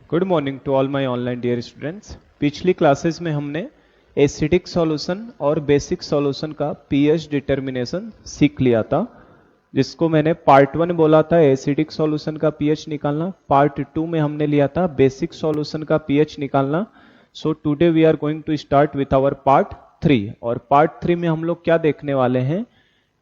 Good morning to all my online dear students. पिछली classes में हमने एसिडिक सॉल्यूशन और बेसिक सॉल्यूशन का पीएच डिटर्मिनेशन सीख लिया था, जिसको मैंने पार्ट 1 बोला था एसिडिक सॉल्यूशन का पीएच निकालना। पार्ट 2 में हमने लिया था बेसिक सॉल्यूशन का पीएच निकालना। So today we are going to start with our part 3। और पार्ट 3 में हम लोग क्या देखने वाले हैं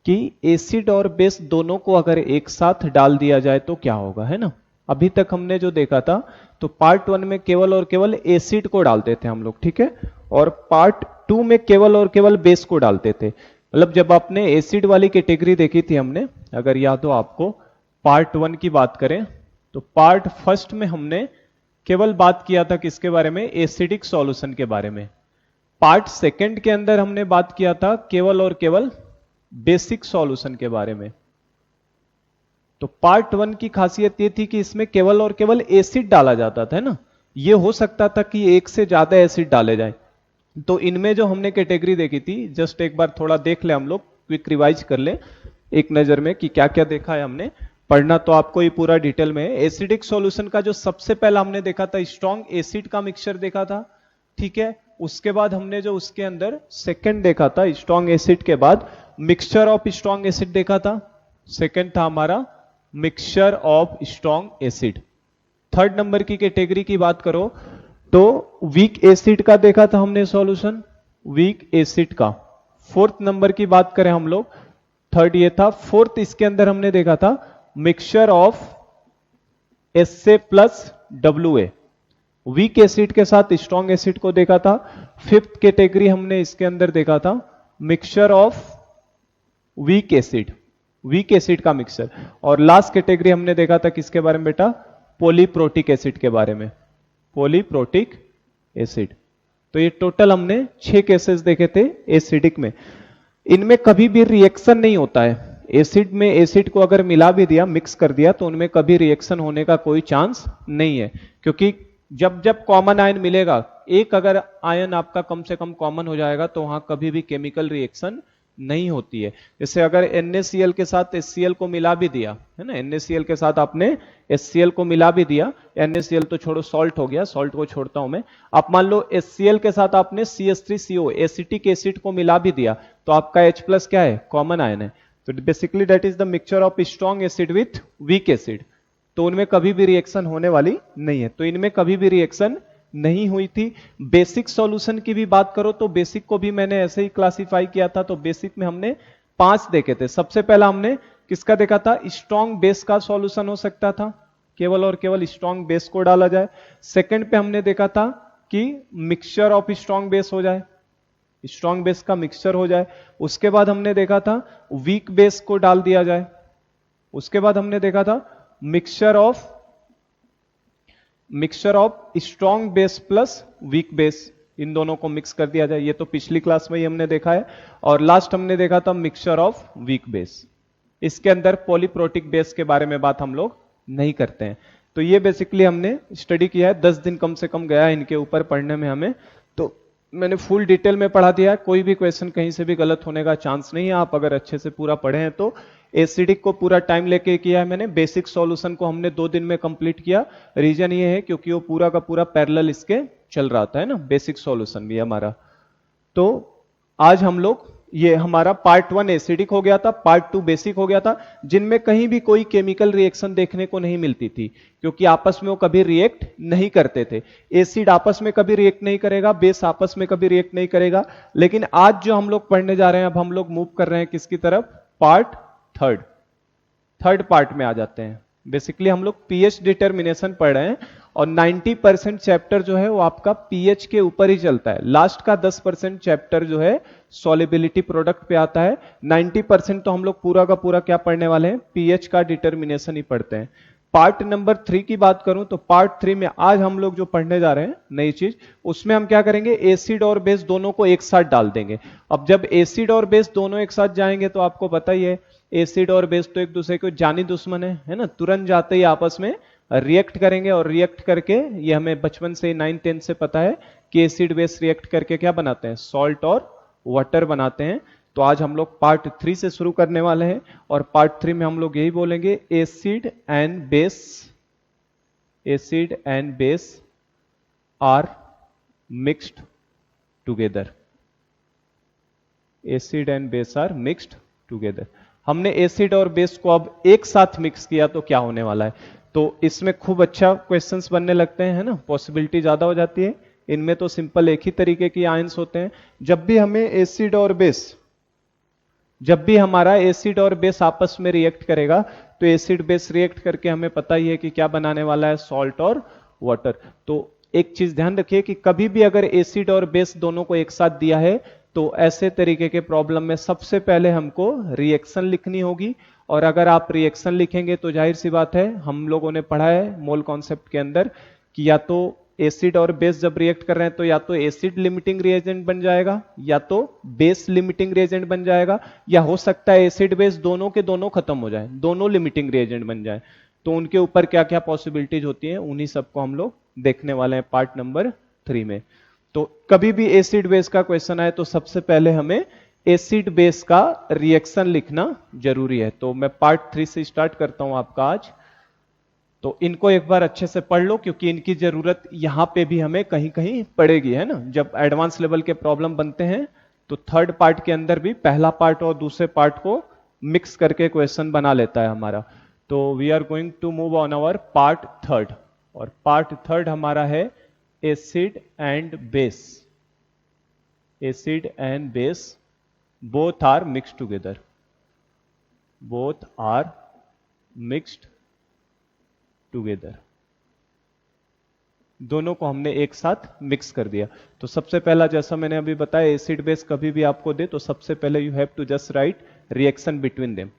कि एसिड और बेस दोनों को अगर एक साथ डाल दिया जाए तो क्या होगा, है ना। अभी तक हमने जो देखा था तो पार्ट 1 में केवल और केवल एसिड को डालते थे हम लोग, ठीक है, और पार्ट 2 में केवल और केवल बेस को डालते थे। मतलब जब आपने एसिड वाली कैटेगरी देखी थी हमने, अगर याद हो आपको, पार्ट 1 की बात करें तो पार्ट फर्स्ट में हमने केवल बात किया था किसके बारे में, एसिडिक सॉल्यूशन के बारे में। पार्ट सेकंड के अंदर हमने बात किया था केवल और केवल बेसिक सॉल्यूशन के बारे में। तो पार्ट 1 की खासियत ये थी कि इसमें केवल और केवल एसिड डाला जाता था, ना। ये हो सकता था कि एक से ज्यादा एसिड डाले जाए। तो इनमें जो हमने कैटेगरी देखी थी, जस्ट एक बार थोड़ा देख ले, हम लोग क्विक रिवाइज कर ले एक नजर में कि क्या क्या देखा है हमने। पढ़ना तो आपको ये पूरा डिटेल में है। एसिडिक सॉल्यूशन का जो सबसे पहला हमने देखा था स्ट्रॉन्ग एसिड का मिक्सचर देखा था, ठीक है। उसके बाद हमने जो उसके अंदर सेकंड देखा था स्ट्रॉन्ग एसिड के बाद मिक्सचर ऑफ स्ट्रॉन्ग एसिड देखा था। सेकंड था हमारा mixture of strong acid. Third number की कैटेगरी की बात करो तो वीक एसिड का देखा था हमने सॉल्यूशन, वीक एसिड का। फोर्थ नंबर की बात करें हम लोग, थर्ड ये था। फोर्थ इसके अंदर हमने देखा था mixture of SA plus WA, weak acid के साथ स्ट्रॉन्ग एसिड को देखा था। फिफ्थ कैटेगरी हमने इसके अंदर देखा था mixture of weak acid, weak acid का मिक्सचर। और लास्ट कैटेगरी हमने देखा था किसके बारे में बेटा, पॉलीप्रोटिक एसिड के बारे में, पॉलीप्रोटिक एसिड। तो ये टोटल हमने 6 केसेस देखे थे एसिडिक में। इनमें कभी भी रिएक्शन नहीं होता है। एसिड में एसिड को अगर मिला भी दिया, मिक्स कर दिया, तो उनमें कभी रिएक्शन होने का कोई चांस नहीं है, क्योंकि जब जब कॉमन आयन मिलेगा, एक अगर आयन आपका कम से कम कॉमन हो जाएगा तो वहां कभी भी केमिकल रिएक्शन नहीं होती है। जैसे अगर NaCl के साथ HCl को मिला भी दिया, है ना, NaCl के साथ आपने HCl को मिला भी दिया, NaCl तो छोड़ो, सॉल्ट हो गया, सॉल्ट को छोड़ता हूं मैं। आप मान लो HCl के साथ आपने CH3CO एसिटिक एसिड को मिला भी दिया, तो आपका H+ क्या है, कॉमन आयन है। तो basically that is the mixture of strong acid with weak acid. तो उनमें कभी भी रिएक्शन होने वाली नहीं है। तो इनमें कभी भी रिएक्शन नहीं हुई थी। बेसिक सॉल्यूशन की भी बात करो तो बेसिक को भी मैंने ऐसे ही क्लासिफाई किया था। तो बेसिक में हमने 5 देखे थे। सबसे पहला हमने किसका देखा था, स्ट्रॉन्ग बेस का सॉल्यूशन हो सकता था, केवल और केवल स्ट्रॉन्ग बेस को डाला जाए। सेकंड पे हमने देखा था कि मिक्सचर ऑफ स्ट्रॉन्ग बेस हो जाए, स्ट्रॉन्ग बेस का मिक्सचर हो जाए। उसके बाद हमने देखा था वीक बेस को डाल दिया जाए। उसके बाद हमने देखा था mixture of strong base plus weak base, इन दोनों को मिक्स कर दिया जाए। ये तो पिछली क्लास में ही हमने देखा है। और लास्ट हमने देखा था मिक्सचर ऑफ वीक बेस। इसके अंदर पॉलीप्रोटिक बेस के बारे में बात हम लोग नहीं करते हैं। तो ये बेसिकली हमने स्टडी किया है। 10 दिन कम से कम गया है इनके ऊपर पढ़ने में हमें, तो मैंने फुल डिटेल में पढ़ा दिया है। कोई भी क्वेश्चन कहीं से भी गलत होने का चांस नहीं है, आप अगर अच्छे से पूरा पढ़े हैं तो। एसिडिक को पूरा टाइम लेके किया है मैंने, बेसिक सॉल्यूशन को हमने 2 दिन में कंप्लीट किया। रीजन ये है क्योंकि वो पूरा का पूरा पैरेलल इसके चल रहा था, है ना, बेसिक सॉल्यूशन भी हमारा। तो आज हम लोग, ये हमारा पार्ट 1 एसिडिक हो गया था, पार्ट 2 बेसिक हो गया था, जिनमें कहीं भी कोई केमिकल रिएक्शन देखने को नहीं मिलती थी, क्योंकि आपस में वो कभी रिएक्ट नहीं करते थे। एसिड आपस में कभी रिएक्ट नहीं करेगा, बेस आपस में कभी रिएक्ट नहीं करेगा। लेकिन आज जो हम लोग पढ़ने जा रहे हैं, अब हम लोग मूव कर रहे हैं किसकी तरफ, पार्ट थर्ड पार्ट में आ जाते हैं। बेसिकली हम लोग पीएच डिटर्मिनेशन पढ़ रहे हैं और 90% चैप्टर जो है वो आपका पीएच के ऊपर ही चलता है। लास्ट का 10% चैप्टर जो है सॉल्युबिलिटी प्रोडक्ट पे आता है। 90% तो हम लोग पूरा का पूरा क्या पढ़ने वाले हैं, पीएच का डिटर्मिनेशन ही पढ़ते हैं। पार्ट नंबर 3 की बात करूं तो पार्ट 3 में आज हम लोग जो पढ़ने जा रहे हैं नई चीज, उसमें हम क्या करेंगे, एसिड और बेस दोनों को एक साथ डाल देंगे। अब जब एसिड और बेस दोनों एक साथ जाएंगे तो आपको पता ही है, एसिड और बेस तो एक दूसरे को जानी दुश्मन है ना। तुरंत जाते ही आपस में रिएक्ट करेंगे, और रिएक्ट करके, ये हमें बचपन से 9-10 से पता है कि एसिड बेस रिएक्ट करके क्या बनाते हैं, सॉल्ट और वाटर बनाते हैं। तो आज हम लोग पार्ट 3 से शुरू करने वाले हैं, और पार्ट 3 में हम लोग यही बोलेंगे, acid and base acid and base are mixed together. Acid and base are mixed together. हमने एसिड और बेस को अब एक साथ मिक्स किया तो क्या होने वाला है? तो इसमें खूब अच्छा क्वेश्चंस बनने लगते हैं, है ना, पॉसिबिलिटी ज्यादा हो जाती है. इनमें तो सिंपल एक ही तरीके की आयंस होते हैं. जब भी हमें एसिड और बेस, जब भी हमारा एसिड और बेस आपस में रिएक्ट करेगा तो एसिड बेस रिएक्ट करके हमें पता ही है कि क्या बनाने वाला है, सॉल्ट और वाटर. तो एक चीज ध्यान रखिए कि कभी भी अगर एसिड और बेस दोनों को एक साथ दिया है तो ऐसे तरीके के प्रॉब्लम में सबसे पहले हमको रिएक्शन लिखनी होगी. और अगर आप रिएक्शन लिखेंगे तो जाहिर सी बात है, हम लोगों ने पढ़ा है मोल कॉन्सेप्ट के अंदर कि या तो एसिड और बेस जब रिएक्ट कर रहे हैं तो या तो एसिड लिमिटिंग रिएजेंट बन जाएगा या तो बेस लिमिटिंग रिएजेंट बन जाएगा, या हो सकता है एसिड बेस दोनों के दोनों खत्म हो जाए, दोनों लिमिटिंग रिएजेंट बन जाए. तो उनके ऊपर क्या क्या पॉसिबिलिटीज होती हैं उन्हीं सबको हम लोग देखने वाले हैं पार्ट नंबर 3 में. तो कभी भी एसिड बेस का क्वेश्चन आए तो सबसे पहले हमें एसिड बेस का रिएक्शन लिखना जरूरी है. तो मैं पार्ट 3 से स्टार्ट करता हूं आपका आज. तो इनको एक बार अच्छे से पढ़ लो क्योंकि इनकी जरूरत यहां पे भी हमें कहीं कहीं पड़ेगी, है ना. जब एडवांस लेवल के प्रॉब्लम बनते हैं तो थर्ड पार्ट के अंदर भी पहला पार्ट और दूसरे पार्ट को मिक्स करके क्वेश्चन बना लेता है हमारा. तो we are going to move on our part third. और पार्ट थर्ड हमारा है acid and base. Acid and base both are mixed together. Both are mixed together. दोनों को हमने एक साथ मिक्स कर दिया. तो सबसे पहला, जैसा मैंने अभी बताया, एसिड बेस कभी भी आपको दे तो सबसे पहले you have to just write reaction between them.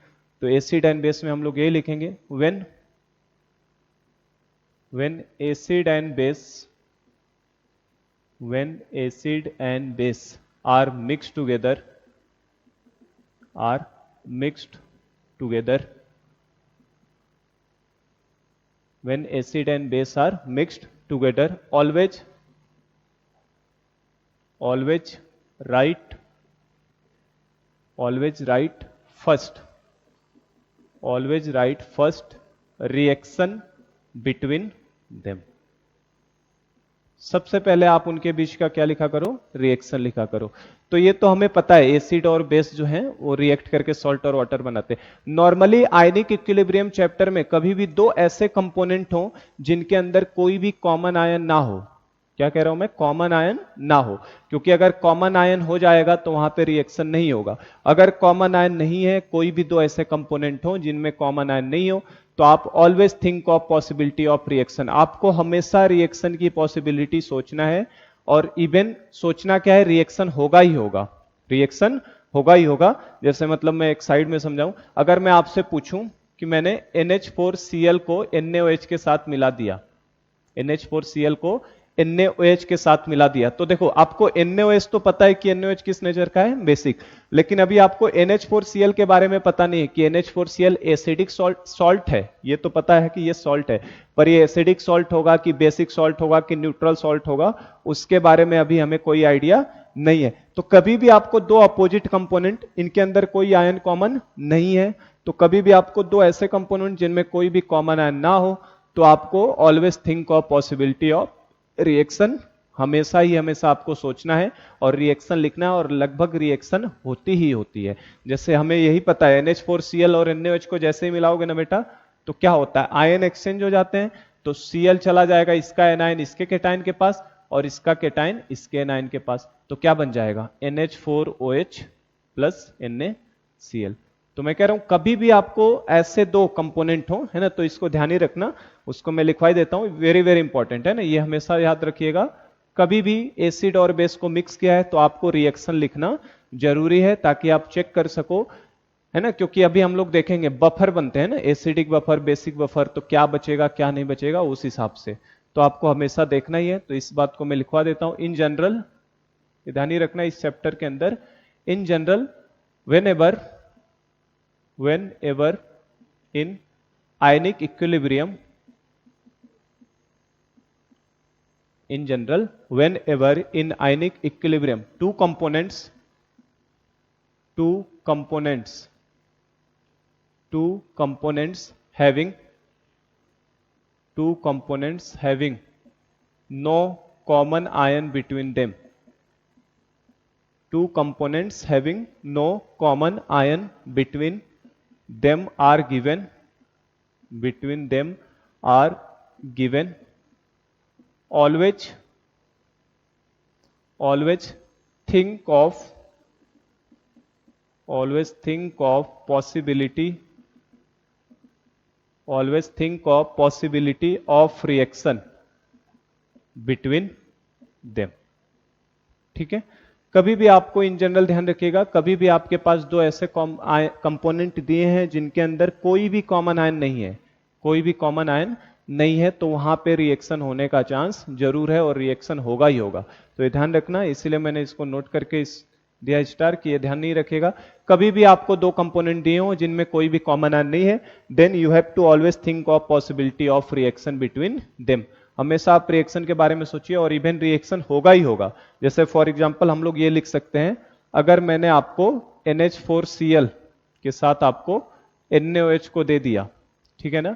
तो एसिड एंड बेस में हम लोग ये लिखेंगे, when acid and base when acid and base are mixed together when acid and base are mixed together, always write first reaction between them. सबसे पहले आप उनके बीच का क्या लिखा करो, रिएक्शन लिखा करो. तो ये तो हमें पता है एसिड और बेस जो हैं वो रिएक्ट करके सॉल्ट और वाटर बनाते हैं. नॉर्मली आयनिक इक्विलिब्रियम चैप्टर में कभी भी दो ऐसे कंपोनेंट हो जिनके अंदर कोई भी कॉमन आयन ना हो. क्या कह रहा हूं मैं, कॉमन आयन ना हो. क्योंकि अगर कॉमन आयन हो जाएगा तो वहां पे रिएक्शन नहीं होगा. अगर कॉमन आयन नहीं है, कोई भी दो ऐसे कंपोनेंट हो जिनमें कॉमन आयन नहीं हो, तो आप always think of possibility of reaction. आपको हमेशा रिएक्शन की पॉसिबिलिटी सोचना है. और इवन सोचना क्या है, रिएक्शन होगा ही होगा. रिएक्शन होगा ही होगा. जैसे मतलब मैं एक साइड में समझाऊं, अगर मैं आपसे पूछूं कि मैंने NH4Cl को NaOH के साथ मिला दिया, NH4Cl को NaOH के साथ मिला दिया, तो देखो आपको NaOH तो पता है कि NaOH किस नेचर का है, बेसिक. लेकिन अभी आपको NH4Cl के बारे में पता नहीं है कि NH4Cl एसिडिक सॉल्ट है. ये तो पता है कि ये सॉल्ट है, पर ये एसिडिक सॉल्ट होगा कि बेसिक सॉल्ट होगा कि न्यूट्रल सॉल्ट होगा, उसके बारे में अभी हमें कोई आइडिया नहीं है. तो कभी भी आपको दो अपोजिट कंपोनेंट, इनके अंदर कोई आयन कॉमन नहीं है, तो कभी भी आपको दो ऐसे कंपोनेंट जिनमें कोई भी कॉमन आयन ना हो, तो आपको always think of possibility of reaction. हमेशा ही हमेशा आपको सोचना है और रिएक्शन लिखना है. और लगभग रिएक्शन होती ही होती है. जैसे हमें यही पता है NH4Cl और NaOH को जैसे ही मिलाओगे ना बेटा, तो क्या होता है, आयन एक्सचेंज हो जाते हैं. तो Cl चला जाएगा इसका एनायन इसके केटाइन के पास और इसका केटाइन इसके एनायन के पास. तो क्या बन जाएगा, NH4OH प्लस NaCl. तो मैं कह रहा हूं कभी भी आपको ऐसे दो कंपोनेंट हो, है ना, तो इसको ध्यान ही रखना. उसको मैं लिखवाई देता हूं, वेरी वेरी इंपॉर्टेंट है ना, ये हमेशा याद रखिएगा. कभी भी एसिड और बेस को मिक्स किया है तो आपको रिएक्शन लिखना जरूरी है ताकि आप चेक कर सको, है ना. क्योंकि अभी हम लोग देखेंगे बफर बनते हैं ना, एसिडिक बफर, बेसिक बफर, तो क्या बचेगा क्या नहीं बचेगा उस हिसाब से तो आपको हमेशा देखना ही है. तो इस बात को मैं लिखवा देता हूं. इन जनरल, ध्यान ही रखना इस चैप्टर के अंदर, in general whenever in ionic equilibrium, in general whenever in ionic equilibrium two components having two components having no common ion between them. Two components having no common ion between them are given. Between them are given. Always think of possibility. Always think of possibility of reaction between them. ठीक है, कभी भी आपको in general ध्यान रखिएगा, कभी भी आपके पास दो ऐसे कंपोनेंट दिए हैं जिनके अंदर कोई भी कॉमन आयन नहीं है, कोई भी कॉमन आयन नहीं है, तो वहां पे रिएक्शन होने का चांस जरूर है और रिएक्शन होगा ही होगा। तो ये ध्यान रखना, इसीलिए मैंने इसको नोट करके इस दिया स्टार कि ये ध्यान नहीं रखेगा। कभी भी आपको दो कंपोनेंट दिए हो जिनमें कोई भी कॉमन आयन नहीं है, then you have to always think of possibility of reaction between them. हमेशा आप रिएक्शन के बारे में सोचिए और इवन रिएक्शन होगा ही होगा। जैसे फॉर एग्जांपल हम लोग ये लिख सकते हैं, अगर मैंने आपको NH4Cl के साथ आपको NaOH को दे दिया, ठीक है ना,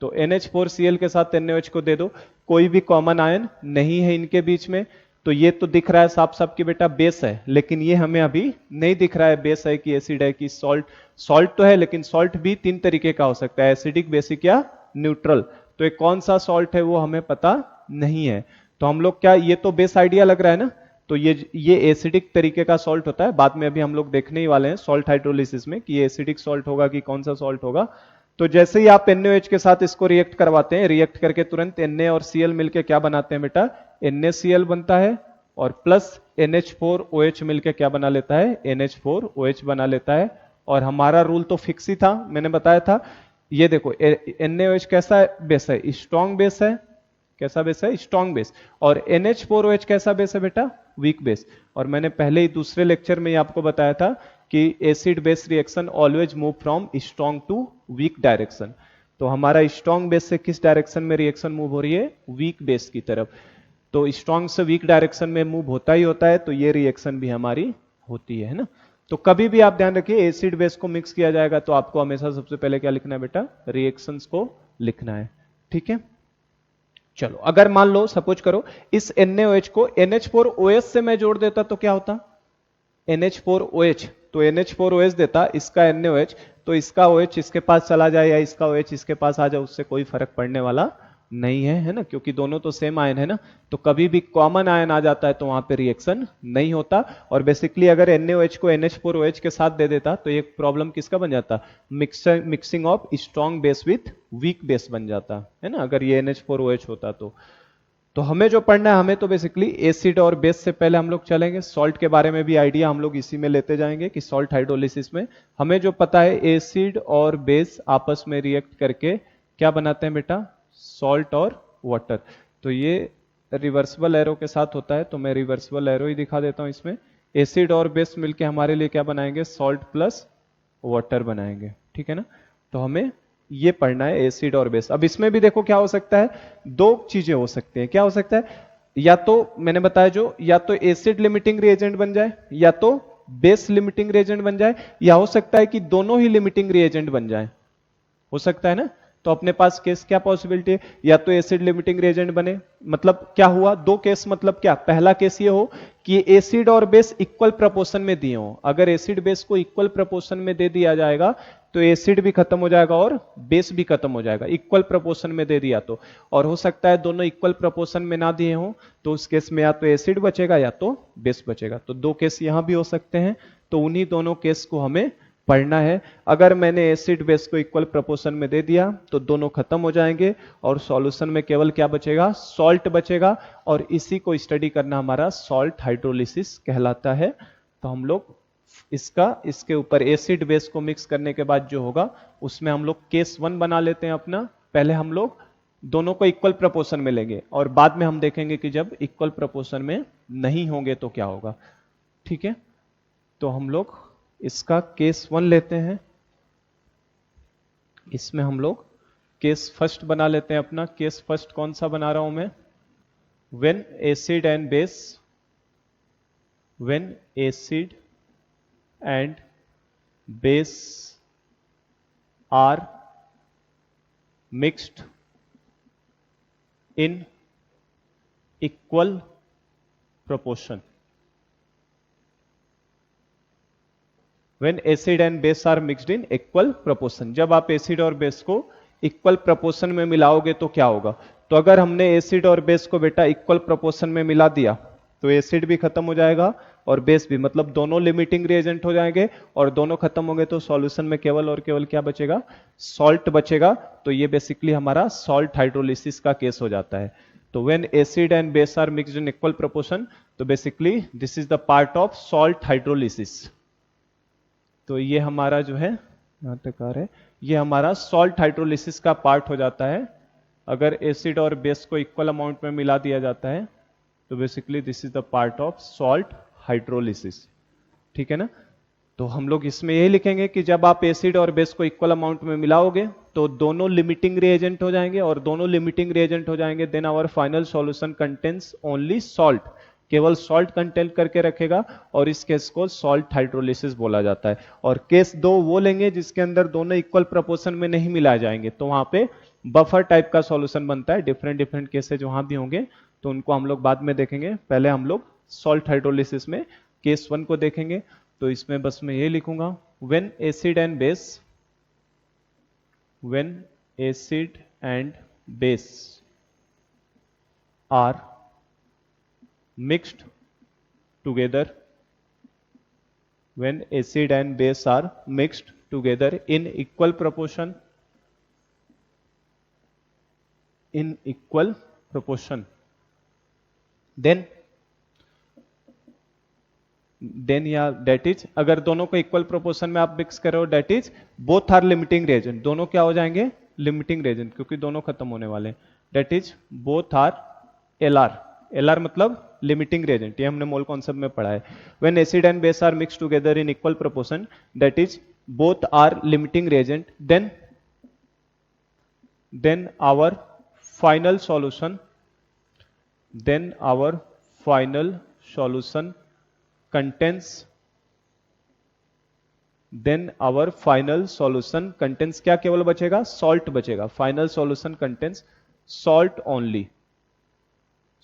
तो NH4Cl के साथ NaOH को दे दो, कोई भी कॉमन आयन नहीं है इनके बीच में, तो ये तो दिख रहा है साफ साफ कि बेटा बेस है, लेकिन ये हमें अभी नहीं दिख रहा है बेस है कि एसिड है कि सॉल्ट। सॉल्ट तो है, लेकिन सॉल्ट भी तीन तरीके का हो सकता है, एसिडिक, बेसिक या न्यूट्रल। तो ये कौन सा सॉल्ट है वो हमें पता नहीं है। तो हम लोग क्या, ये तो बेस आइडिया लग रहा है ना, तो ये एसिडिक तरीके का सॉल्ट होता है। बाद में अभी हम लोग देखने ही वाले हैं सॉल्ट हाइड्रोलिसिस में कि ये एसिडिक सॉल्ट होगा कि कौन सा सॉल्ट होगा। तो जैसे ही आप NaOH के साथ इसको रिएक्ट करवाते हैं, रिएक्ट करके तुरंत Na और Cl मिलके क्या बनाते हैं बेटा, NaCl बनता है, और प्लस NH4OH मिलके क्या बना लेता है, NH4OH बना लेता है। और हमारा रूल तो फिक्स ही था, मैंने बताया था। ये देखो NaOH कैसा बेस है, स्ट्रॉन्ग बेस है। कैसा बेस है, स्ट्रॉन्ग बेस। और NH4OH कैसा बेस है बेटा, वीक बेस। और मैंने पहले ही दूसरे लेक्चर में आपको बताया था कि acid base reaction always move from strong to weak direction. तो हमारा स्ट्रॉन्ग बेस से किस डायरेक्शन में रिएक्शन मूव हो रही है, वीक बेस की तरफ। तो स्ट्रॉन्ग से वीक डायरेक्शन में मूव होता ही होता है, तो ये रिएक्शन भी हमारी होती है ना। तो कभी भी आप ध्यान रखिए, एसिड बेस को मिक्स किया जाएगा तो आपको हमेशा सबसे पहले क्या लिखना है बेटा, रिएक्शंस को लिखना है। ठीक है, चलो अगर मान लो सपोज करो इस NaOH को NH4OH से मैं जोड़ देता तो क्या होता, NH4OH, तो NH4OH देता, इसका NaOH, तो इसका OH इसके पास चला जाए या इसका OH इसके पास आ जाए, उससे कोई फर्क पड़ने वाला नहीं है, है ना, क्योंकि दोनों तो सेम आयन है ना। तो कभी भी कॉमन आयन आ जाता है तो वहां पे रिएक्शन नहीं होता। और बेसिकली अगर NaOH को NH4OH के साथ दे देता तो ये प्रॉब्लम किसका बन जाता, mixing of strong base with weak base बन जाता है ना, अगर ये NH4OH होता तो हमें जो पढ़ना है, हमें तो बेसिकली एसिड और बेस से पहले हम लोग चलेंगे, सॉल्ट के बारे में भी आइडिया हम लोग इसी में लेते जाएंगे कि सॉल्ट हाइड्रोलिसिस में हमें जो पता है, एसिड और बेस आपस में रिएक्ट करके क्या बनाते हैं बेटा, सॉल्ट और वाटर। तो ये रिवर्सिबल एरो के साथ होता है, तो मैं रिवर्सिबल एरो ही दिखा देता हूं इसमें। एसिड और बेस मिलके हमारे लिए क्या बनाएंगे, सॉल्ट प्लस वाटर बनाएंगे, ठीक है ना। तो हमें ये पढ़ना है एसिड और बेस। अब इसमें भी देखो क्या हो सकता है, दो चीजें हो सकती हैं। क्या हो सकता है, या तो मैंने बताया जो, या तो एसिड लिमिटिंग रिएजेंट बन जाए, या तो बेस लिमिटिंग रिएजेंट बन जाए, या हो सकता है कि दोनों ही लिमिटिंग रिएजेंट बन जाए, हो सकता है ना। तो अपने पास केस क्या पॉसिबिलिटी है, या तो एसिड लिमिटिंग रिएजेंट बने, मतलब क्या हुआ, दो केस, मतलब क्या, पहला केस ये हो कि एसिड और बेस इक्वल प्रपोर्शन में दिए हो। अगर एसिड बेस को इक्वल प्रपोर्शन में दे दिया जाएगा तो एसिड भी खत्म हो जाएगा और बेस भी खत्म हो जाएगा, इक्वल प्रपोर्शन में दे दिया तो। और हो सकता है दोनों इक्वल प्रपोर्शन में ना दिए हो, तो उस केस में या तो एसिड बचेगा या तो बेस बचेगा। तो दो केस यहां भी हो सकते हैं, तो उन्हीं दोनों केस को हमें पढ़ना है। अगर मैंने एसिड बेस को इक्वल प्रपोर्शन में दे दिया तो दोनों खत्म हो जाएंगे और सॉल्यूशन में केवल क्या बचेगा, सॉल्ट बचेगा। और इसी को स्टडी करना हमारा सॉल्ट हाइड्रोलिसिस कहलाता है। तो हम लोग इसके ऊपर एसिड बेस को मिक्स करने के बाद जो होगा उसमें हम लोग केस 1 बना लेते हैं अपना। पहले हम लोग दोनों को इक्वल प्रपोर्शन में लेंगे और बाद में हम देखेंगे कि जब इक्वल प्रपोर्शन में नहीं होंगे तो क्या होगा। ठीक है, तो हम लोग इसका केस 1 लेते हैं। इसमें हम लोग केस फर्स्ट बना लेते हैं अपना। केस फर्स्ट कौन सा बना रहा हूं मैं, when acid and base are mixed in equal proportion. When acid and base are mixed in equal proportion, जब आप एसिड और बेस को इक्वल प्रोपोर्शन में मिलाओगे तो क्या होगा? तो अगर हमने एसिड और बेस को बेटा इक्वल प्रोपोर्शन में मिला दिया तो एसिड भी खत्म हो जाएगा और बेस भी, मतलब दोनों लिमिटिंग रिएजेंट हो जाएंगे और दोनों खत्म होंगे तो सॉल्यूशन में केवल और केवल क्या बचेगा? सॉल्ट बचेगा। तो ये बेसिकली हमारा सॉल्ट हाइड्रोलिसिस का केस हो जाता है। तो when acid and base are mixed in equal proportion, तो basically this is the part of salt hydrolysis. तो ये हमारा जो है, यहां तक आ रहा है, ये हमारा सॉल्ट हाइड्रोलिसिस का पार्ट हो जाता है। अगर एसिड और बेस को इक्वल अमाउंट में मिला दिया जाता है तो basically this is the part of salt hydrolysis. ठीक है ना? तो हम लोग इसमें यही लिखेंगे कि जब आप एसिड और बेस को इक्वल अमाउंट में मिलाओगे तो दोनों लिमिटिंग रिएजेंट हो जाएंगे और दोनों लिमिटिंग रिएजेंट हो जाएंगे, then our final solution contains only salt, केवल सॉल्ट कंटेंट करके रखेगा और इस केस को सॉल्ट हाइड्रोलिसिस बोला जाता है। और केस 2 वो लेंगे जिसके अंदर दोनों इक्वल प्रोपोर्शन में नहीं मिलाए जाएंगे, तो वहां पे बफर टाइप का सॉल्यूशन बनता है। डिफरेंट डिफरेंट केसेज वहां भी होंगे तो उनको हम लोग बाद में देखेंगे। पहले हम लोग सॉल्ट हाइड्रोलिसिस में केस 1 को देखेंगे। तो इसमें बस मैं ये लिखूंगा, when acid and base, when acid and base are mixed together, when acid and base are mixed together in equal proportion, in equal proportion, then या that is, अगर दोनों को इक्वल प्रोपोर्शन में आप मिक्स करो, that is both are limiting reagent, दोनों क्या हो जाएंगे? लिमिटिंग reagent, क्योंकि दोनों खत्म होने वाले हैं। that is both are LR, LR मतलब लिमिटिंग रिएजेंट, ये हमने मोल कॉन्सेप्ट में पढ़ा है। When acid and base are mix together in equal proportion, that is both are limiting reagent, then our final solution, then our final solution contains, then our final solution contains क्या केवल बचेगा? Salt बचेगा। Final solution contains salt only,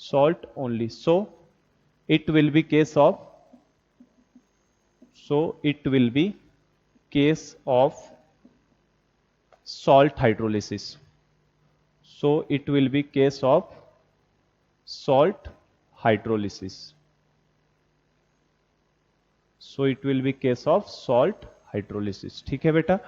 salt only. So it will be case of, so it will be case of salt hydrolysis, so it will be case of salt hydrolysis, so it will be case of salt hydrolysis। ठीक है बेटा?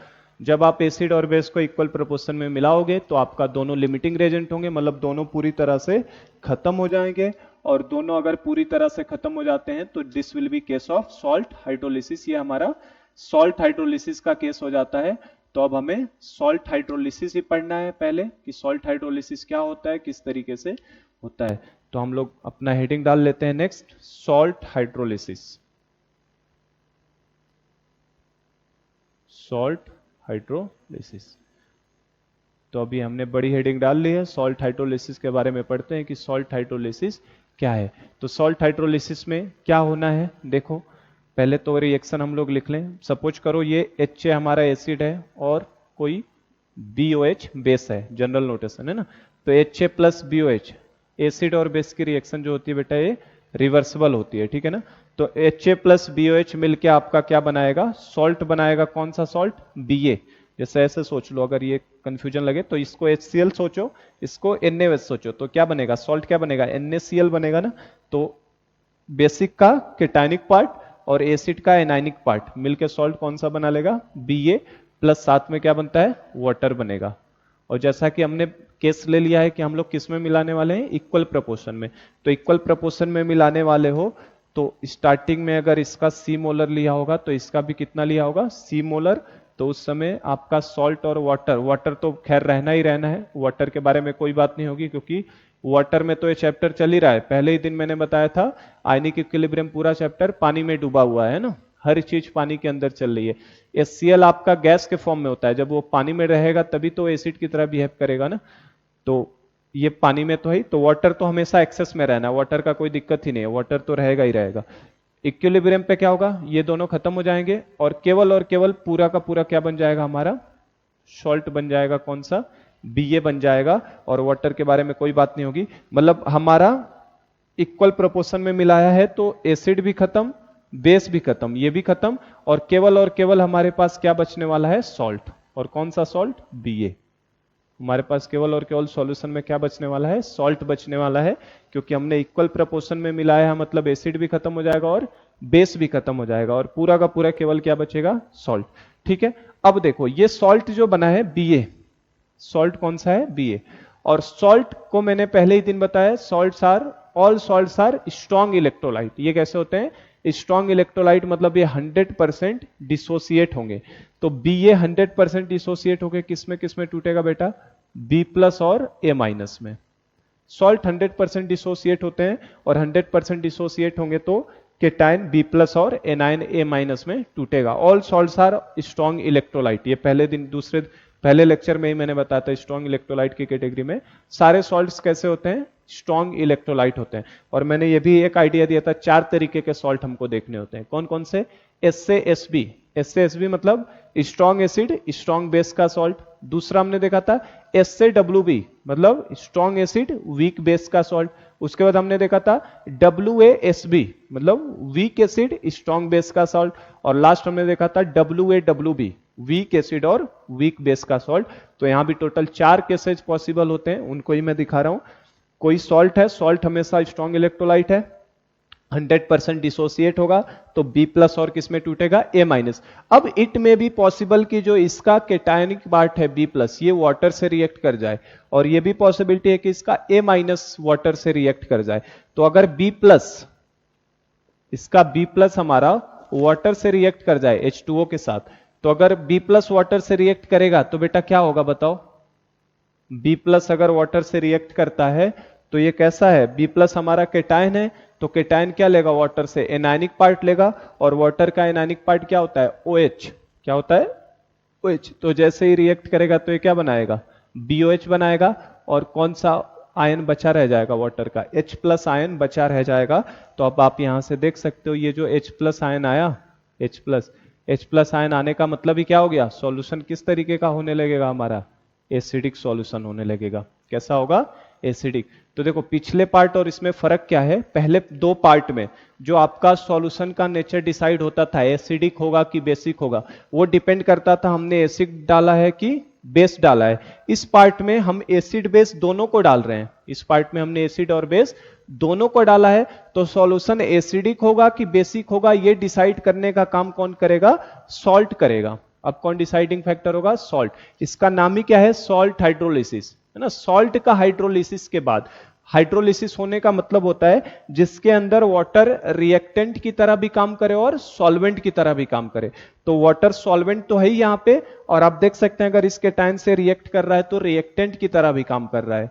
जब आप acid और base को equal proportion में मिलाओगे तो आपका दोनों लिमिटिंग रेजेंट होंगे, मतलब दोनों पूरी तरह से खत्म हो जाएंगे। और दोनों अगर पूरी तरह से खत्म हो जाते हैं तो this will B case of salt hydrolysis. ये हमारा सॉल्ट हाइड्रोलिसिस का केस हो जाता है। तो अब हमें सॉल्ट हाइड्रोलिसिस ही पढ़ना है पहले कि सॉल्ट हाइड्रोलिसिस क्या होता है, किस तरीके से होता है। तो हम लोग अपना हेडिंग डाल लेते हैं next, salt hydrolysis. Salt hydrolysis. तो अभी हमने बड़ी हेडिंग डाल ली है, सॉल्ट हाइड्रोलिसिस के बारे में पढ़ते हैं कि सॉल्ट हाइड्रोलिसिस क्या है। तो सॉल्ट हाइड्रोलिसिस में क्या होना है, देखो पहले तो रिएक्शन हम लोग लिख लें। सपोज करो ये HA हमारा एसिड है और कोई BOH बेस है, जनरल नोटेशन है ना। तो HA प्लस BOH, एसिड और बेस की रिएक्शन जो होती है बेटा ये रिवर्सिबल होती है, ठीक है ना। तो HA प्लस BOH मिलके आपका क्या बनाएगा? सॉल्ट बनाएगा। कौन सा सॉल्ट? BA। जैसे ऐसे सोच लो, अगर ये कंफ्यूजन लगे तो इसको HCl सोचो, इसको NaOH सोचो, तो क्या बनेगा? सॉल्ट क्या बनेगा? NaCl बनेगा ना। तो बेसिक का केटायनिक पार्ट और एसिड का एनायनिक पार्ट मिलके सॉल्ट कौन सा बना लेगा? BA प्लस साथ में क्या बनता है? वाटर बनेगा। और जैसा कि हमने केस ले लिया है कि हम लोग किस में मिलाने वाले हैं? इक्वल प्रपोर्शन में। तो इक्वल प्रपोर्शन में मिलाने वाले हो तो स्टार्टिंग में अगर इसका C मोलर लिया होगा तो इसका भी कितना लिया होगा? C molar. तो उस समय आपका सॉल्ट और वाटर, वाटर तो खैर रहना ही रहना है, वाटर के बारे में कोई बात नहीं होगी क्योंकि वाटर में तो ये चैप्टर चल ही रहा है। पहले ही दिन मैंने बताया था आयनिक इक्विलिब्रियम पूरा चैप्टर पानी में डूबा हुआ है ना, हर चीज पानी के अंदर चल रही है। HCl आपका गैस के फॉर्म में होता है, जब वो पानी में रहेगा तभी तो एसिड की तरह बिहेव करेगा ना। तो ये पानी में तो है, तो वाटर तो हमेशा एक्सेस में रहना है, वाटर का कोई दिक्कत ही नहीं है, वाटर तो रहेगा ही रहेगा। इक्विलिब्रियम पे क्या होगा? ये दोनों खत्म हो जाएंगे और केवल पूरा का पूरा क्या बन जाएगा? हमारा सॉल्ट बन जाएगा। कौन सा? Ba बन जाएगा और वाटर के बारे में कोई बात नहीं होगी। मतलब हमारा इक्वल प्रोपोर्शन में मिलाया है तो एसिड भी खत्म, बेस भी खत्म, ये भी खत्म, और केवल हमारे पास क्या बचने वाला है, सॉल्ट। और कौन सा सॉल्ट, Ba। हमारे पास केवल और केवल सॉल्यूशन में क्या बचने वाला है, सॉल्ट बचने वाला है, क्योंकि हमने इक्वल प्रोपोर्शन में मिलाया है, मतलब एसिड भी खत्म हो जाएगा और बेस भी खत्म हो जाएगा, और पूरा का पूरा केवल क्या बचेगा, सॉल्ट। ठीक है, अब देखो ये सॉल्ट जो बना है Ba, सॉल्ट कौन सा है, Ba। और सॉल्ट को मैंने पहले ही दिन बताया, all salts are strong electrolyte. ये कैसे होते हैं, स्ट्रॉन्ग इलेक्ट्रोलाइट, मतलब ये 100% डिसोसिएट होंगे। तो Ba 100% डिसोसिएट होके किस में टूटेगा बेटा, B प्लस और A माइनस में। सॉल्ट 100% डिसोसिएट होते हैं, और 100% डिसोसिएट होंगे तो केटायन B प्लस और एनायन A माइनस में टूटेगा। All salts are strong electrolyte. ये पहले लेक्चर में ही मैंने बताया था, स्ट्रॉन्ग इलेक्ट्रोलाइट की कैटेगरी में सारे सॉल्ट्स कैसे होते हैं, स्ट्रॉन्ग इलेक्ट्रोलाइट होते हैं। और मैंने ये भी एक आइडिया दिया था, 4 तरीके के सॉल्ट हमको देखने होते हैं। कौन कौन से, SaSb मतलब स्ट्रॉन्ग एसिड स्ट्रॉन्ग बेस का सॉल्ट। दूसरा हमने देखा था SaWb मतलब स्ट्रॉन्ग एसिड वीक बेस का सॉल्ट। उसके बाद हमने देखा था WaSb मतलब वीक एसिड स्ट्रॉन्ग बेस का सॉल्ट। और लास्ट हमने देखा था WaWb वीक एसिड और वीक बेस का सॉल्ट। तो यहां भी टोटल 4 केसेज पॉसिबल होते हैं, उनको ही मैं दिखा रहा हूं। कोई सॉल्ट है, सॉल्ट हमेशा स्ट्रॉन्ग इलेक्ट्रोलाइट है, 100% डिसोसिएट होगा, तो B प्लस और किस में टूटेगा, A माइनस। अब इट में भी पॉसिबल कि जो इसका केटायनिक पार्ट है B प्लस, ये वाटर से रिएक्ट कर जाए, और ये भी पॉसिबिलिटी है कि इसका A माइनस वाटर से रिएक्ट कर जाए। तो अगर B प्लस, इसका B प्लस हमारा वाटर से रिएक्ट कर जाए H2O के साथ, तो अगर B प्लस वाटर से रिएक्ट करेगा तो बेटा क्या होगा बताओ, B प्लस अगर वाटर से रिएक्ट करता है तो ये कैसा है, B प्लस हमारा केटायन है, तो केटायन क्या लेगा वाटर से, एनायनिक पार्ट लेगा, और वाटर का एनायनिक पार्ट क्या होता है, OH। क्या होता है, OH। तो जैसे ही रिएक्ट करेगा तो ये क्या बनाएगा, BOH बनाएगा, और कौन सा आयन बचा रह जाएगा वाटर का, H प्लस आयन बचा रह जाएगा। तो अब आप यहां से देख सकते हो ये जो H प्लस आयन आया, H प्लस आयन आने का मतलब ही क्या हो गया, सॉल्यूशन किस तरीके का होने लगेगा हमारा, एसिडिक सॉल्यूशन होने लगेगा। कैसा होगा, एसिडिक। तो देखो पिछले पार्ट और इसमें फर्क क्या है, पहले 2 पार्ट में जो आपका सॉल्यूशन का नेचर डिसाइड होता था, एसिडिक होगा कि बेसिक होगा, वो डिपेंड करता था हमने एसिड डाला है कि बेस डाला है। इस पार्ट में हम एसिड बेस दोनों को डाल रहे हैं, इस पार्ट में हमने एसिड और बेस दोनों को डाला है, तो सॉल्यूशन एसिडिक होगा कि बेसिक होगा ये डिसाइड करने का काम कौन करेगा, सॉल्ट करेगा। अब कौन डिसाइडिंग फैक्टर होगा, सॉल्ट। इसका नाम ही क्या है, सॉल्ट हाइड्रोलिसिस, है ना। सॉल्ट का हाइड्रोलिसिस के बाद, हाइड्रोलिसिस होने का मतलब होता है जिसके अंदर वाटर रिएक्टेंट की तरह भी काम करे और सॉल्वेंट की तरह भी काम करे। तो वाटर सॉल्वेंट तो है ही यहां पे, और आप देख सकते हैं अगर इसके टाइम से रिएक्ट कर रहा है तो रिएक्टेंट की तरह भी काम कर रहा है।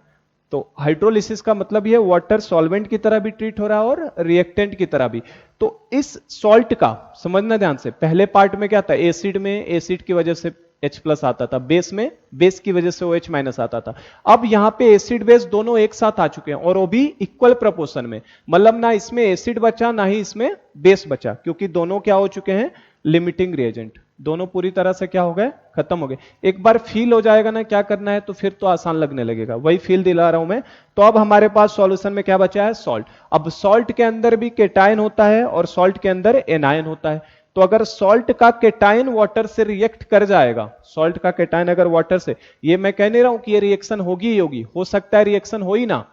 तो हाइड्रोलिसिस का मतलब ये वाटर सॉल्वेंट की तरह भी ट्रीट हो रहा है और रिएक्टेंट की तरह भी। तो इस सॉल्ट का समझना ध्यान से, पहले पार्ट में क्या था, एसिड में एसिड की वजह से H प्लस आता था, बेस में बेस की वजह से OH माइनस आता था। अब यहां पे एसिड बेस दोनों एक साथ आ चुके हैं, और वो भी इक्वल प्रोपोर्शन में, मतलब ना इसमें एसिड बचा ना ही इसमें बेस बचा, क्योंकि दोनों क्या हो चुके हैं, लिमिटिंग रिएजेंट, दोनों पूरी तरह से क्या हो गए, खत्म हो गए। एक बार फील हो जाएगा ना क्या करना है, तो फिर तो आसान लगने लगेगा, वही फील दिला रहा हूं मैं। तो अब हमारे पास सॉल्यूशन में क्या बचा है, सॉल्ट। अब सॉल्ट के अंदर भी केटायन होता है और सॉल्ट के अंदर एनायन होता है। तो अगर सॉल्ट का केटायन वाटर से रिएक्ट कर जाएगा, सॉल्ट का केटायन अगर वाटर से, ये मैं कह नहीं रहा हूं कि ये रिएक्शन होगी ही होगी, हो सकता है रिएक्शन हो ही ना,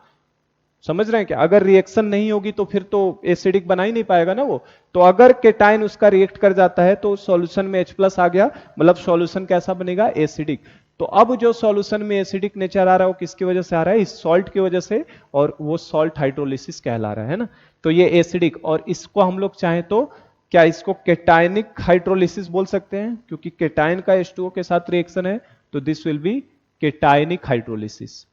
समझ रहे हैं क्या, अगर रिएक्शन नहीं होगी तो फिर तो एसिडिक बना ही नहीं पाएगा ना वो। तो अगर केटायन उसका रिएक्ट कर जाता है तो सॉल्यूशन में H प्लस आ गया, मतलब सॉल्यूशन कैसा बनेगा, एसिडिक। तो अब जो सॉल्यूशन में एसिडिक नेचर आ रहा है वो किसकी वजह से आ रहा है, इस सॉल्ट की वजह से, और वो सॉल्ट हाइड्रोलिसिस कहला रहा है ना। तो ये एसिडिक, और इसको हम लोग चाहें तो क्या इसको केटायनिक हाइड्रोलिसिस बोल सकते हैं, क्योंकि केटायन का H2O के साथ रिएक्शन है, तो दिस विल बी केटायनिक हाइड्रोलिसिस।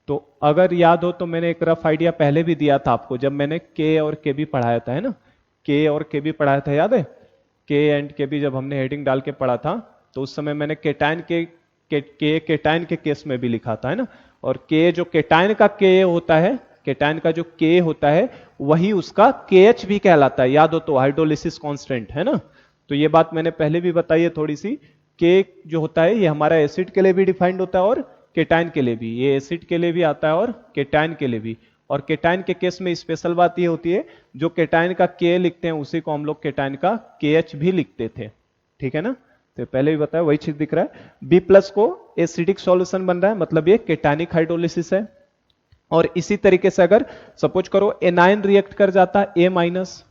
तो अगर याद हो तो मैंने एक रफ आइडिया पहले भी दिया था आपको, जब मैंने K और Kb पढ़ाया था, है ना, K और Kb पढ़ाया था, याद है, K एंड Kb जब हमने हेडिंग डाल के पढ़ा था, तो उस समय मैंने केटायन केटायन के केस में भी लिखा था, है ना। और K जो केटायन का K होता है, केटायन का जो K होता है वही उसका KH भी कहलाता है, याद हो तो, हाइड्रोलिसिस कांस्टेंट, है ना। तो ये बात मैंने पहले भी बताई है थोड़ी सी, के जो होता है ये हमारा एसिड के लिए भी डिफाइंड होता है और केटाइन के लिए भी। ये एसिड के लिए भी आता है और केटाइन के लिए भी। और केटाइन के केस में स्पेशल बात ये होती है, जो केटाइन का के लिखते हैं उसी को हम लोग केटाइन का के एच भी लिखते थे। ठीक है ना, तो पहले भी बताया वही चीज दिख रहा है। बी प्लस को एसिडिक सॉल्यूशन बन रहा है, मतलब ये केटानिक हाइड्रोलिसिस है। और इसी तरीके से अगर सपोज करो एनायन रिएक्ट कर जाता ए माइनस,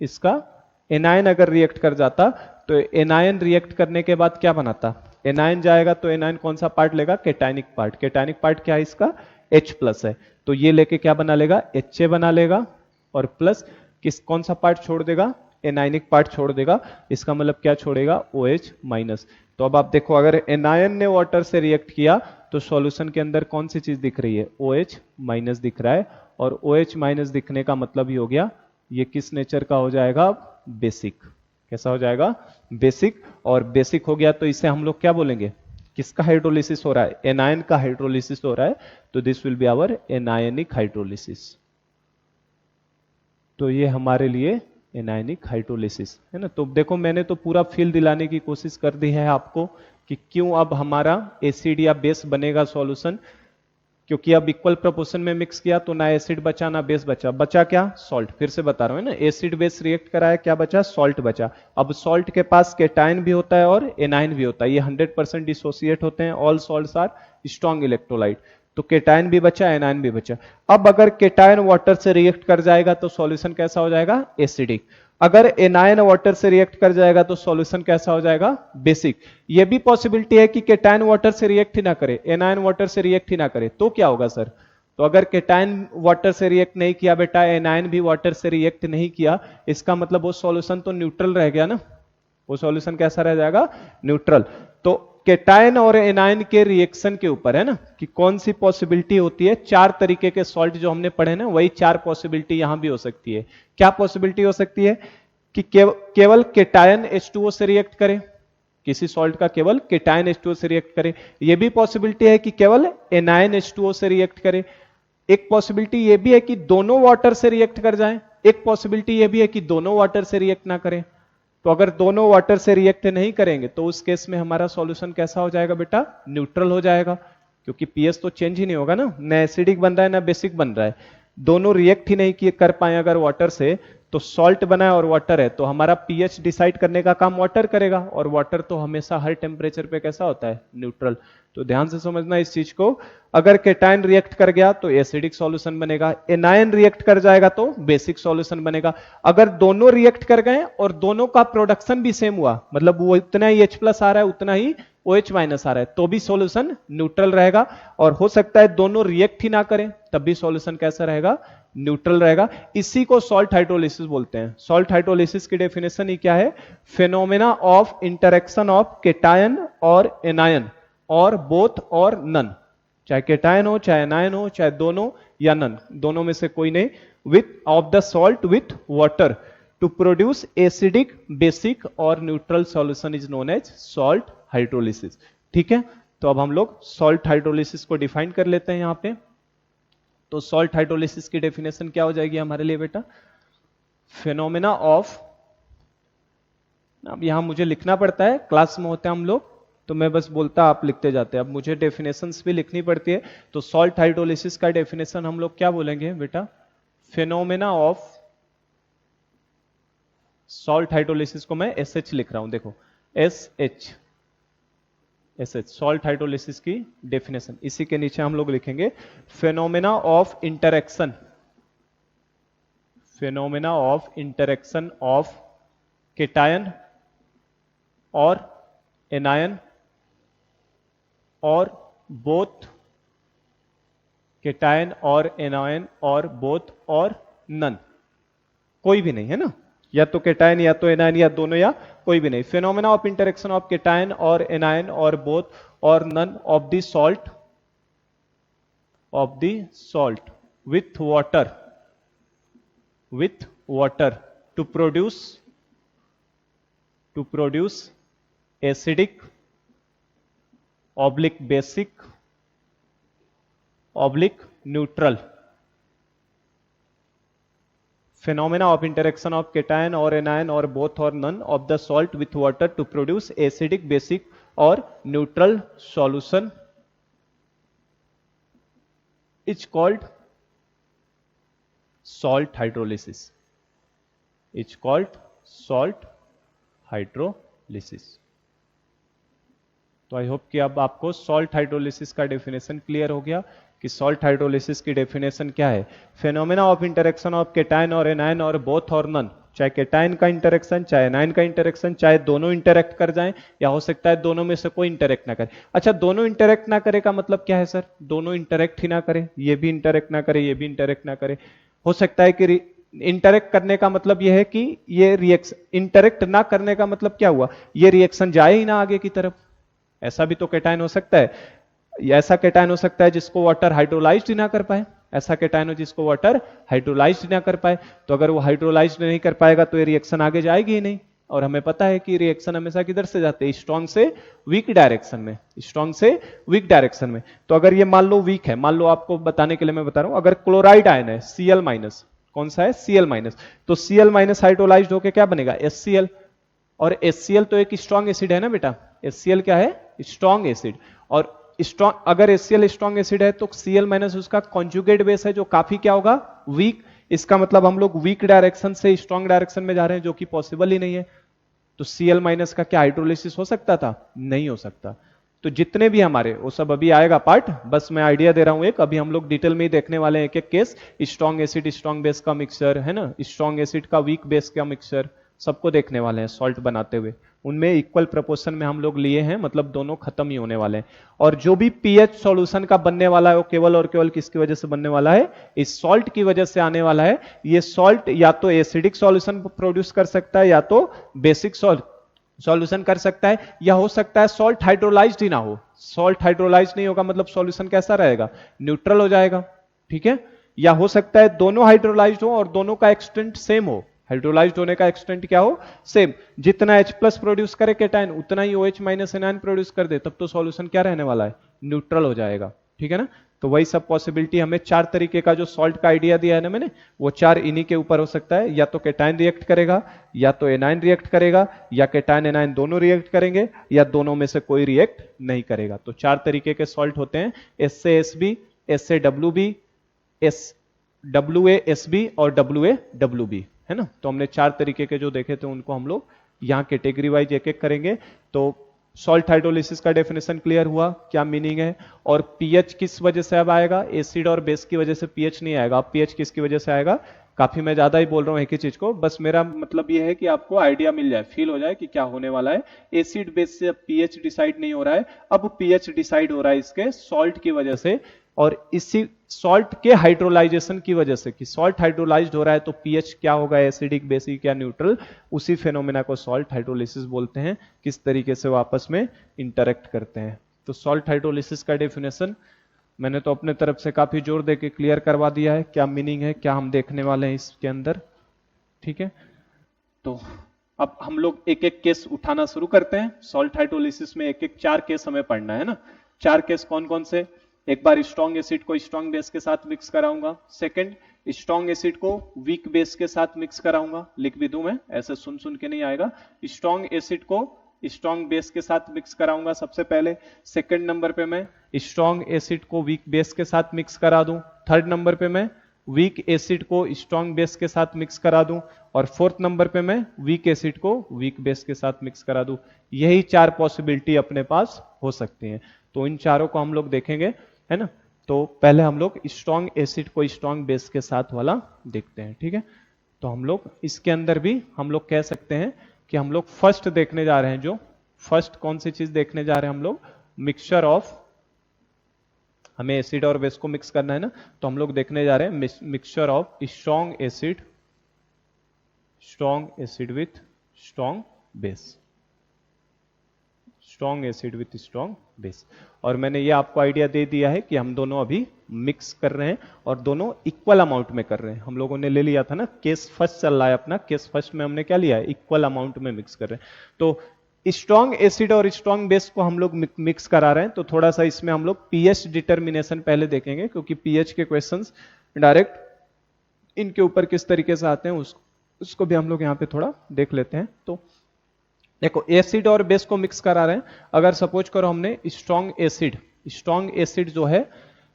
इसका एनायन अगर रिएक्ट कर जाता तो एनायन रिएक्ट करने के बाद क्या बनाता, एनायन जाएगा तो एनायन कौन सा पार्ट लेगा, केटाइनिक पार्ट। केटाइनिक पार्ट क्या है इसका, H प्लस है, तो ये लेके क्या बना लेगा, HA बना लेगा। और प्लस किस कौन सा पार्ट छोड़ देगा, एनायनिक पार्ट छोड़ देगा। इसका मतलब क्या छोड़ेगा, OH माइनस। तो अब आप देखो अगर एनायन ने वाटर से रिएक्ट किया तो सॉल्यूशन के अंदर कौन सी चीज दिख रही है, OH माइनस दिख रहा है। और OH माइनस दिखने का मतलब ही हो गया ये किस नेचर का हो जाएगा, बेसिक। कैसा हो जाएगा, बेसिक। और बेसिक हो गया तो इसे हम लोग क्या बोलेंगे, किसका हाइड्रोलिसिस हो रहा है, एनायन का हाइड्रोलिसिस हो रहा है, तो this will be our anionic hydrolysis. तो ये हमारे लिए एनायनिक हाइड्रोलिसिस है ना। तो देखो मैंने तो पूरा फील दिलाने की कोशिश कर दी है आपको कि क्यों अब हमारा एसिड या बेस बनेगा सॉल्यूशन, क्योंकि अब इक्वल प्रोपोर्शन में मिक्स किया तो ना एसिड बचा ना बेस बचा। बचा क्या, सॉल्ट। फिर से बता रहा हूं ना, एसिड बेस रिएक्ट कराया, क्या बचा, सॉल्ट बचा। अब सॉल्ट के पास केटाइन भी होता है और एनाइन भी होता है, ये 100% डिसोसिएट होते हैं। All salts are strong electrolyte. तो केटाइन भी बचा, एनाइन भी बचा। अब अगर केटाइन वाटर से रिएक्ट कर जाएगा तो सॉल्यूशन कैसा हो जाएगा, एसिडिक। अगर एनायन वाटर से रिएक्ट कर जाएगा तो सॉल्यूशन कैसा हो जाएगा, बेसिक। ये भी पॉसिबिलिटी है कि केटाइन वाटर से रिएक्ट ही ना करे, एनायन वाटर से रिएक्ट ही ना करे, तो क्या होगा सर। तो अगर केटाइन वाटर से रिएक्ट नहीं किया बेटा, एनायन भी वाटर से रिएक्ट नहीं किया, इसका मतलब वो सॉल्यूशन तो न्यूट्रल रह गया ना। वो सॉल्यूशन कैसा रह जाएगा, न्यूट्रल। तो केटायन और एनायन के रिएक्शन के ऊपर है ना कि कौन सी पॉसिबिलिटी होती है। चार तरीके के सॉल्ट जो हमने पढ़े ना, वही चार पॉसिबिलिटी यहां भी हो सकती है। क्या पॉसिबिलिटी हो सकती है कि केवल केटायन H2O से रिएक्ट करे, किसी सॉल्ट का केवल केटायन H2O से रिएक्ट करे। यह भी पॉसिबिलिटी है कि केवल एनायन H2O से रिएक्ट करे। एक पॉसिबिलिटी यह भी है कि दोनों वाटर से रिएक्ट कर जाए। एक पॉसिबिलिटी यह भी है कि दोनों वाटर से रिएक्ट ना करें। तो अगर दोनों वाटर से रिएक्ट नहीं करेंगे तो उस केस में हमारा सॉल्यूशन कैसा हो जाएगा बेटा, न्यूट्रल हो जाएगा। क्योंकि पीएच तो चेंज ही नहीं होगा ना एसिडिक बन रहा है ना बेसिक बन रहा है। दोनों रिएक्ट ही नहीं किए कर पाए अगर वाटर से, तो सॉल्ट बना है और वाटर है, तो हमारा पीएच डिसाइड करने का काम वाटर करेगा। और वाटर तो हमेशा हर टेम्परेचर पे कैसा होता है, न्यूट्रल। तो ध्यान से समझना इस चीज को। अगर केटायन रिएक्ट कर गया तो एसिडिक सॉल्यूशन बनेगा, एनायन रिएक्ट कर जाएगा तो बेसिक सॉल्यूशन बनेगा। अगर दोनों रिएक्ट कर गए और दोनों का प्रोडक्शन भी सेम हुआ, मतलब वो इतना ही H प्लस आ रहा है उतना ही OH माइनस आ रहा है, तो भी सॉल्यूशन न्यूट्रल रहेगा। और हो सकता है दोनों रिएक्ट ही ना करें, तब भी सॉल्यूशन कैसा रहेगा, न्यूट्रल रहेगा। इसी को सॉल्ट हाइड्रोलिसिस बोलते हैं। सॉल्ट हाइड्रोलिसिस की डेफिनेशन ही क्या है, phenomena of interaction of cation और एनायन और बोथ और नन। चाहे केटायन हो, चाहे एनायन हो, चाहे दोनों या नन, दोनों में से कोई नहीं, with of the salt with water to produce acidic, basic और neutral solution is known as salt hydrolysis. ठीक है, तो अब हम लोग सॉल्ट हाइड्रोलिसिस को डिफाइन कर लेते हैं यहां पे। तो सॉल्ट हाइड्रोलिसिस की डेफिनेशन क्या हो जाएगी हमारे लिए बेटा, फिनोमेना ऑफ, अब यहां मुझे लिखना पड़ता है, क्लास में होते हैं हम लोग तो मैं बस बोलता आप लिखते जाते हैं, अब मुझे डेफिनेशंस भी लिखनी पड़ती है। तो सॉल्ट हाइड्रोलिसिस का डेफिनेशन हम लोग क्या बोलेंगे बेटा, फिनोमेना ऑफ, सॉल्ट हाइड्रोलिसिस को मैं SH लिख रहा हूं, देखो SH, सॉल्ट हाइड्रोलिसिस की डेफिनेशन। इसी के नीचे हम लोग लिखेंगे phenomena of interaction, phenomena of interaction of cation और एनायन और बोथ, केटायन और एनायन और बोथ और नन, कोई भी नहीं है ना, या तो केटायन या तो एनायन या दोनों या कोई भी नहीं। Phenomena of interaction of cation और एनायन और बोथ और none of the salt, of the salt with water, with water to produce acidic oblique basic oblique neutral phenomena of interaction of cation or anion or both or none of the salt with water to produce acidic, basic or neutral solution is called salt hydrolysis. It's called salt hydrolysis. तो I hope कि अब आपको salt hydrolysis का definition clear हो गया कि salt hydrolysis की definition क्या है। Phenomena of interaction of cation और एनायन और बोथ और नन, चाहे केटायन का इंटरेक्शन चाहे एनायन का इंटरेक्शन, चाहे दोनों इंटरेक्ट कर जाएं या हो सकता है दोनों में से कोई इंटरेक्ट ना करे। अच्छा, दोनों इंटरेक्ट ना करे का मतलब क्या है सर? दोनों इंटरेक्ट ही ना करे, ये भी इंटरेक्ट ना करे, ये भी इंटरेक्ट ना करे। हो सकता है कि इंटरेक्ट करने का मतलब यह है कि ये रिएक्शन, इंटरेक्ट ना करने का मतलब क्या हुआ, ये रिएक्शन जाए ही ना आगे की तरफ। ऐसा भी तो केटायन हो सकता है, ऐसा केटायन हो सकता है जिसको वाटर हाइड्रोलाइज्ड ना कर पाए, ऐसा केटायन हो जिसको वाटर हाइड्रोलाइज्ड ना कर पाए। तो अगर वो हाइड्रोलाइज्ड नहीं कर पाएगा तो ये रिएक्शन आगे जाएगी ही नहीं। और हमें पता है कि रिएक्शन हमेशा किधर से जाते हैं? स्ट्रॉन्ग से वीक डायरेक्शन में, स्ट्रॉन्ग से वीक डायरेक्शन में। तो अगर ये मान लो वीक है, मान लो आपको बताने के लिए मैं बता रहा हूं, अगर क्लोराइड आयन है Cl माइनस, कौन सा है? Cl माइनस, तो Cl माइनस हाइड्रोलाइज्ड होकर क्या बनेगा? HCl। और HCl तो एक स्ट्रॉन्ग एसिड है ना बेटा, HCl क्या है? Strong acid. और स्ट्रॉन्ग, अगर HCl स्ट्रॉन्ग एसिड है तो Cl माइनस उसका कॉन्जुगेट बेस है जो काफी क्या होगा? वीक। इसका मतलब हम लोग वीक डायरेक्शन से स्ट्रॉन्ग डायरेक्शन में जा रहे हैं, जो कि पॉसिबल ही नहीं है। तो Cl माइनस का क्या हाइड्रोलिसिस हो सकता था? नहीं हो सकता। तो जितने भी हमारे, वो सब अभी आएगा पार्ट, बस मैं आइडिया दे रहा हूं एक, अभी हम लोग डिटेल में ही देखने वाले हैं एक एक case. Strong acid strong base का मिक्सचर है ना, स्ट्रॉन्ग एसिड का वीक बेस का मिक्सचर, सबको देखने वाले हैं सॉल्ट बनाते हुए। उनमें इक्वल प्रोपोर्शन में हम लोग लिए हैं, मतलब दोनों खत्म ही होने वाले हैं। और जो भी पीएच सॉल्यूशन का बनने वाला है वो केवल और केवल किसकी वजह से बनने वाला है? इस सॉल्ट की वजह से आने वाला है। ये सॉल्ट या तो एसिडिक सॉल्यूशन प्रोड्यूस कर सकता है, या तो बेसिक सॉल्यूशन कर सकता है, या हो सकता है सॉल्ट हाइड्रोलाइज्ड ही ना हो। सॉल्ट हाइड्रोलाइज्ड नहीं होगा मतलब सॉल्यूशन कैसा रहेगा? न्यूट्रल हो जाएगा। ठीक है। या हो सकता है दोनों हाइड्रोलाइज्ड हो और दोनों का एक्सटेंट सेम हो। हाइड्रोलाइज्ड होने का एक्सटेंट क्या हो? सेम। जितना H प्लस प्रोड्यूस करे केटायन उतना ही OH माइनस एनायन प्रोड्यूस कर दे, तब तो सॉल्यूशन क्या रहने वाला है? न्यूट्रल हो जाएगा। ठीक है ना। तो वही सब पॉसिबिलिटी, हमें 4 तरीके का जो सॉल्ट का आइडिया दिया है ना मैंने, वो 4 इन्हीं के ऊपर हो सकता है। या तो केटायन रिएक्ट करेगा, या तो एनायन रिएक्ट करेगा, या केटायन एनायन दोनों रिएक्ट करेंगे, या दोनों में से कोई रिएक्ट नहीं करेगा। तो 4 तरीके के सॉल्ट होते हैं, SaSb, SaWb, SWaSb और WaWb, है ना। तो हमने 4 तरीके के जो देखे थे उनको हम लोग यहाँ कैटेगरी वाइज एक एक करेंगे। तो सॉल्ट हाइड्रोलिसिस का डेफिनेशन क्लियर हुआ, क्या मीनिंग है। और पीएच किस वजह से अब आएगा? एसिड और बेस की वजह से पीएच नहीं आएगा। अब पीएच किसकी वजह से आएगा? काफी मैं ज्यादा ही बोल रहा हूँ एक ही चीज को, बस मेरा मतलब ये है कि आपको आइडिया मिल जाए, फील हो जाए कि क्या होने वाला है। एसिड बेस से अब पीएच डिसाइड नहीं हो रहा है, अब पीएच डिसाइड हो रहा है इसके सॉल्ट की वजह से। और इसी सॉल्ट के हाइड्रोलाइजेशन की वजह से, कि सॉल्ट हाइड्रोलाइज्ड हो रहा है तो पीएच क्या होगा? एसिडिक, बेसिक या न्यूट्रल। उसी फेनोमेना को सॉल्ट हाइड्रोलिसिस बोलते हैं। किस तरीके से वो आपस में इंटरेक्ट करते हैं। तो सॉल्ट हाइड्रोलिसिस का डेफिनेशन मैंने तो अपने तरफ से काफी जोर देके क्लियर करवा दिया है, क्या मीनिंग है, क्या हम देखने वाले हैं इसके अंदर। ठीक है। तो अब हम लोग एक एक केस उठाना शुरू करते हैं। सॉल्ट हाइड्रोलिसिस में एक एक 4 केस हमें पढ़ना है ना। 4 केस कौन कौन से? एक बार स्ट्रॉन्ग एसिड को स्ट्रॉन्ग बेस के साथ मिक्स कराऊंगा। सेकंड, स्ट्रॉन्ग एसिड को वीक बेस के साथ मिक्स कराऊंगा। लिख भी दूं मैं, ऐसे सुन सुन के नहीं आएगा। स्ट्रॉन्ग एसिड को स्ट्रॉन्ग बेस के साथ मिक्स कराऊंगा सबसे पहले। सेकंड नंबर पे मैं स्ट्रॉन्ग एसिड को वीक बेस के साथ मिक्स करा दूं। थर्ड नंबर पे मैं वीक एसिड को स्ट्रॉन्ग बेस के साथ मिक्स करा दूं। और फोर्थ नंबर पे मैं वीक एसिड को वीक बेस के साथ मिक्स करा दूं। यही 4 पॉसिबिलिटी अपने पास हो सकती हैं। तो इन चारों को हम लोग देखेंगे, है ना। तो पहले हम लोग स्ट्रॉन्ग एसिड को स्ट्रॉन्ग बेस के साथ वाला देखते हैं। ठीक है। तो हम लोग इसके अंदर भी हम लोग कह सकते हैं कि हम लोग फर्स्ट देखने जा रहे हैं। जो फर्स्ट कौन सी चीज देखने जा रहे हैं हम लोग? मिक्सचर ऑफ, हमें एसिड और बेस को मिक्स करना है ना, तो हम लोग देखने जा रहे हैं mixture of strong acid with strong base, strong acid with strong base. और मैंने ये आपको आइडिया दे दिया है कि हम दोनों अभी मिक्स कर रहे हैं और दोनों इक्वल अमाउंट में कर रहे हैं। हम लोगों ने ले लिया था ना, केस फर्स्ट चल रहा है अपना, केस फर्स्ट में हमने क्या लिया है? इक्वल अमाउंट में मिक्स कर रहे हैं। तो स्ट्रॉन्ग एसिड और स्ट्रॉन्ग बेस को हम लोग मिक्स करा रहे हैं। तो थोड़ा सा इसमें हम लोग पीएच डिटर्मिनेशन पहले देखेंगे, क्योंकि पीएच के क्वेश्चंस डायरेक्ट इनके ऊपर किस तरीके से आते हैं उसको भी हम लोग यहाँ पे थोड़ा देख लेते हैं। तो देखो एसिड और बेस को मिक्स करा रहे हैं। अगर सपोज करो हमने स्ट्रॉन्ग एसिड जो है,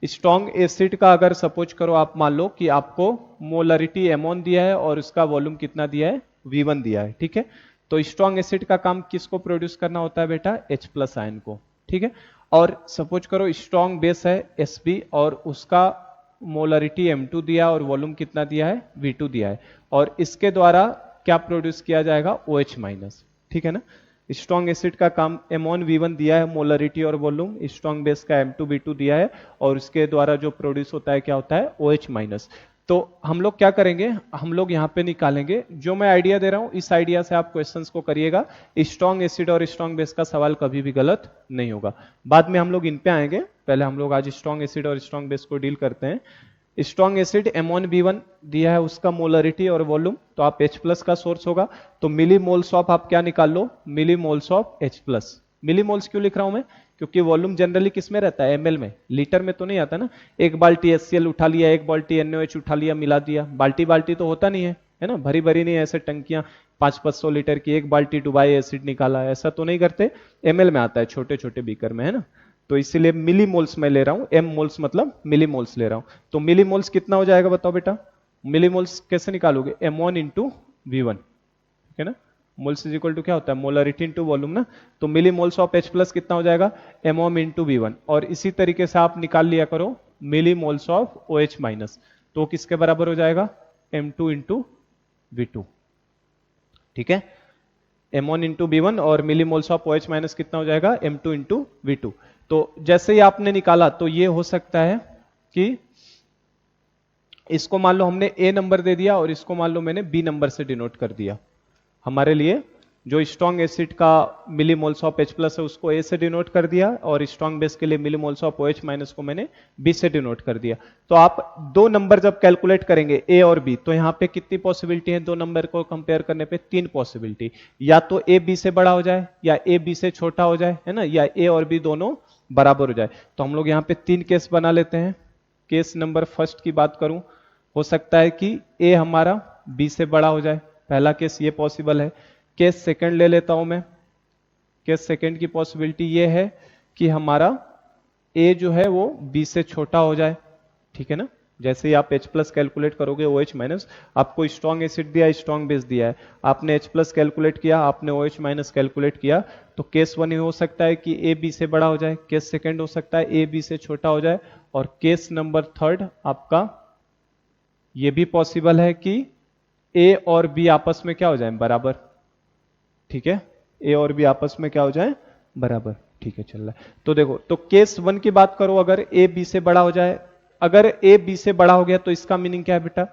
स्ट्रॉन्ग एसिड का अगर सपोज करो आप मान लो कि आपको मोलरिटी M1 दिया है और उसका वॉल्यूम कितना दिया है, V1 दिया है, ठीक है। तो स्ट्रॉन्ग एसिड का काम किसको प्रोड्यूस करना होता है बेटा, H प्लस आयन को, ठीक है। और सपोज करो स्ट्रॉन्ग बेस है Sb और उसका मोलरिटी M2 दिया और वॉल्यूम कितना दिया है, V2 दिया है, और इसके द्वारा क्या प्रोड्यूस किया जाएगा, OH माइनस, ठीक है ना। स्ट्रॉन्ग एसिड का काम M1 V1 दिया है, मोलरिटी और वॉल्यूम, स्ट्रॉन्ग बेस का M2 V2 दिया है और उसके द्वारा जो प्रोड्यूस होता है क्या होता है, OH माइनस। तो हम लोग क्या करेंगे, हम लोग यहाँ पे निकालेंगे, जो मैं आइडिया दे रहा हूँ इस आइडिया से आप क्वेश्चंस को करिएगा। स्ट्रॉन्ग एसिड और स्ट्रॉन्ग बेस का सवाल कभी भी गलत नहीं होगा। बाद में हम लोग इन पे आएंगे, पहले हम लोग आज स्ट्रॉन्ग एसिड और स्ट्रॉन्ग बेस को डील करते हैं। स्ट्रॉन्ग एसिड M1 B1 दिया है, उसका मोलरिटी और वॉल्यूम, तो आप H प्लस का सोर्स होगा, तो मिली मोल्स ऑफ आप क्या निकाल लो, milli moles of H plus. Milli moles क्यों लिख रहा हूं मैं, क्योंकि वॉल्यूम जनरली किस में रहता है, ml में, लीटर में तो नहीं आता ना। एक बाल्टी HCl उठा लिया, एक बाल्टी NaOH उठा लिया, मिला दिया, बाल्टी बाल्टी तो होता नहीं है ना, भरी भरी नहीं ऐसे टंकियां 500-500 लीटर की, एक बाल्टी डुबाई एसिड निकाला, ऐसा तो नहीं करते, ml में आता है, छोटे छोटे बीकर में, है ना। तो इसीलिए मिली मोल्स में ले रहा हूं, M मोल्स मतलब मिली मोल्स ले रहा हूं। तो मिली मोल्स कितना हो जाएगा बताओ बेटा, मिली मोल्स कैसे निकालोगे, M1 इंटू V1, ठीक है ना। मोल्स इज इक्वल टू क्या होता है, मोलरिटी इंटू वॉल्यूम ना। तो मिली मोल्स ऑफ H प्लस कितना हो जाएगा, M1 इंटू V1, और इसी तरीके से आप निकाल लिया करो मिली मोल्स ऑफ OH माइनस, तो किसके बराबर हो जाएगा, M2 इंटू V2, ठीक है। M1 इंटू V1 और मिली मोल्स ऑफ OH माइनस कितना हो जाएगा, M2 इंटू V2। तो जैसे ही आपने निकाला तो ये हो सकता है कि इसको मान लो हमने A नंबर दे दिया और इसको मान लो मैंने B नंबर से डिनोट कर दिया। हमारे लिए जो स्ट्रॉन्ग एसिड का मिली मोल्स ऑफ H प्लस है उसको A से डिनोट कर दिया और स्ट्रॉन्ग बेस के लिए मिली मोल्स ऑफ OH माइनस को मैंने B से डिनोट कर दिया। तो आप दो नंबर जब कैलकुलेट करेंगे A और B, तो यहाँ पे कितनी पॉसिबिलिटी है, दो नंबर को कंपेयर करने पे तीन पॉसिबिलिटी, या तो A B से बड़ा हो जाए, या A B से छोटा हो जाए, है ना, या A और B दोनों बराबर हो जाए। तो हम लोग यहाँ पे तीन केस बना लेते हैं। केस नंबर फर्स्ट की बात करूं, हो सकता है कि A हमारा B से बड़ा हो जाए, पहला केस ये पॉसिबल है। केस सेकंड ले लेता हूं मैं। केस सेकंड की पॉसिबिलिटी ये है कि हमारा A जो है वो B से छोटा हो जाए, ठीक है ना। जैसे ही आप H प्लस कैलकुलेट करोगे OH माइनस, आपको स्ट्रॉन्ग एसिड दिया है, स्ट्रॉन्ग बेस दिया है, आपने H प्लस कैलकुलेट किया, आपने OH माइनस कैलकुलेट किया, तो केस वन हो सकता है कि A B से बड़ा हो जाए, केस सेकंड हो सकता है A B से छोटा हो जाए, और केस नंबर थर्ड आपका ये भी पॉसिबल है कि A और B आपस में क्या हो जाए, बराबर, ठीक है। A और B आपस में क्या हो जाए, बराबर, ठीक है, चल रहा है। तो देखो, तो केस वन की बात करो, अगर A B से बड़ा हो जाए, अगर A B से बड़ा हो गया तो इसका मीनिंग क्या है बेटा,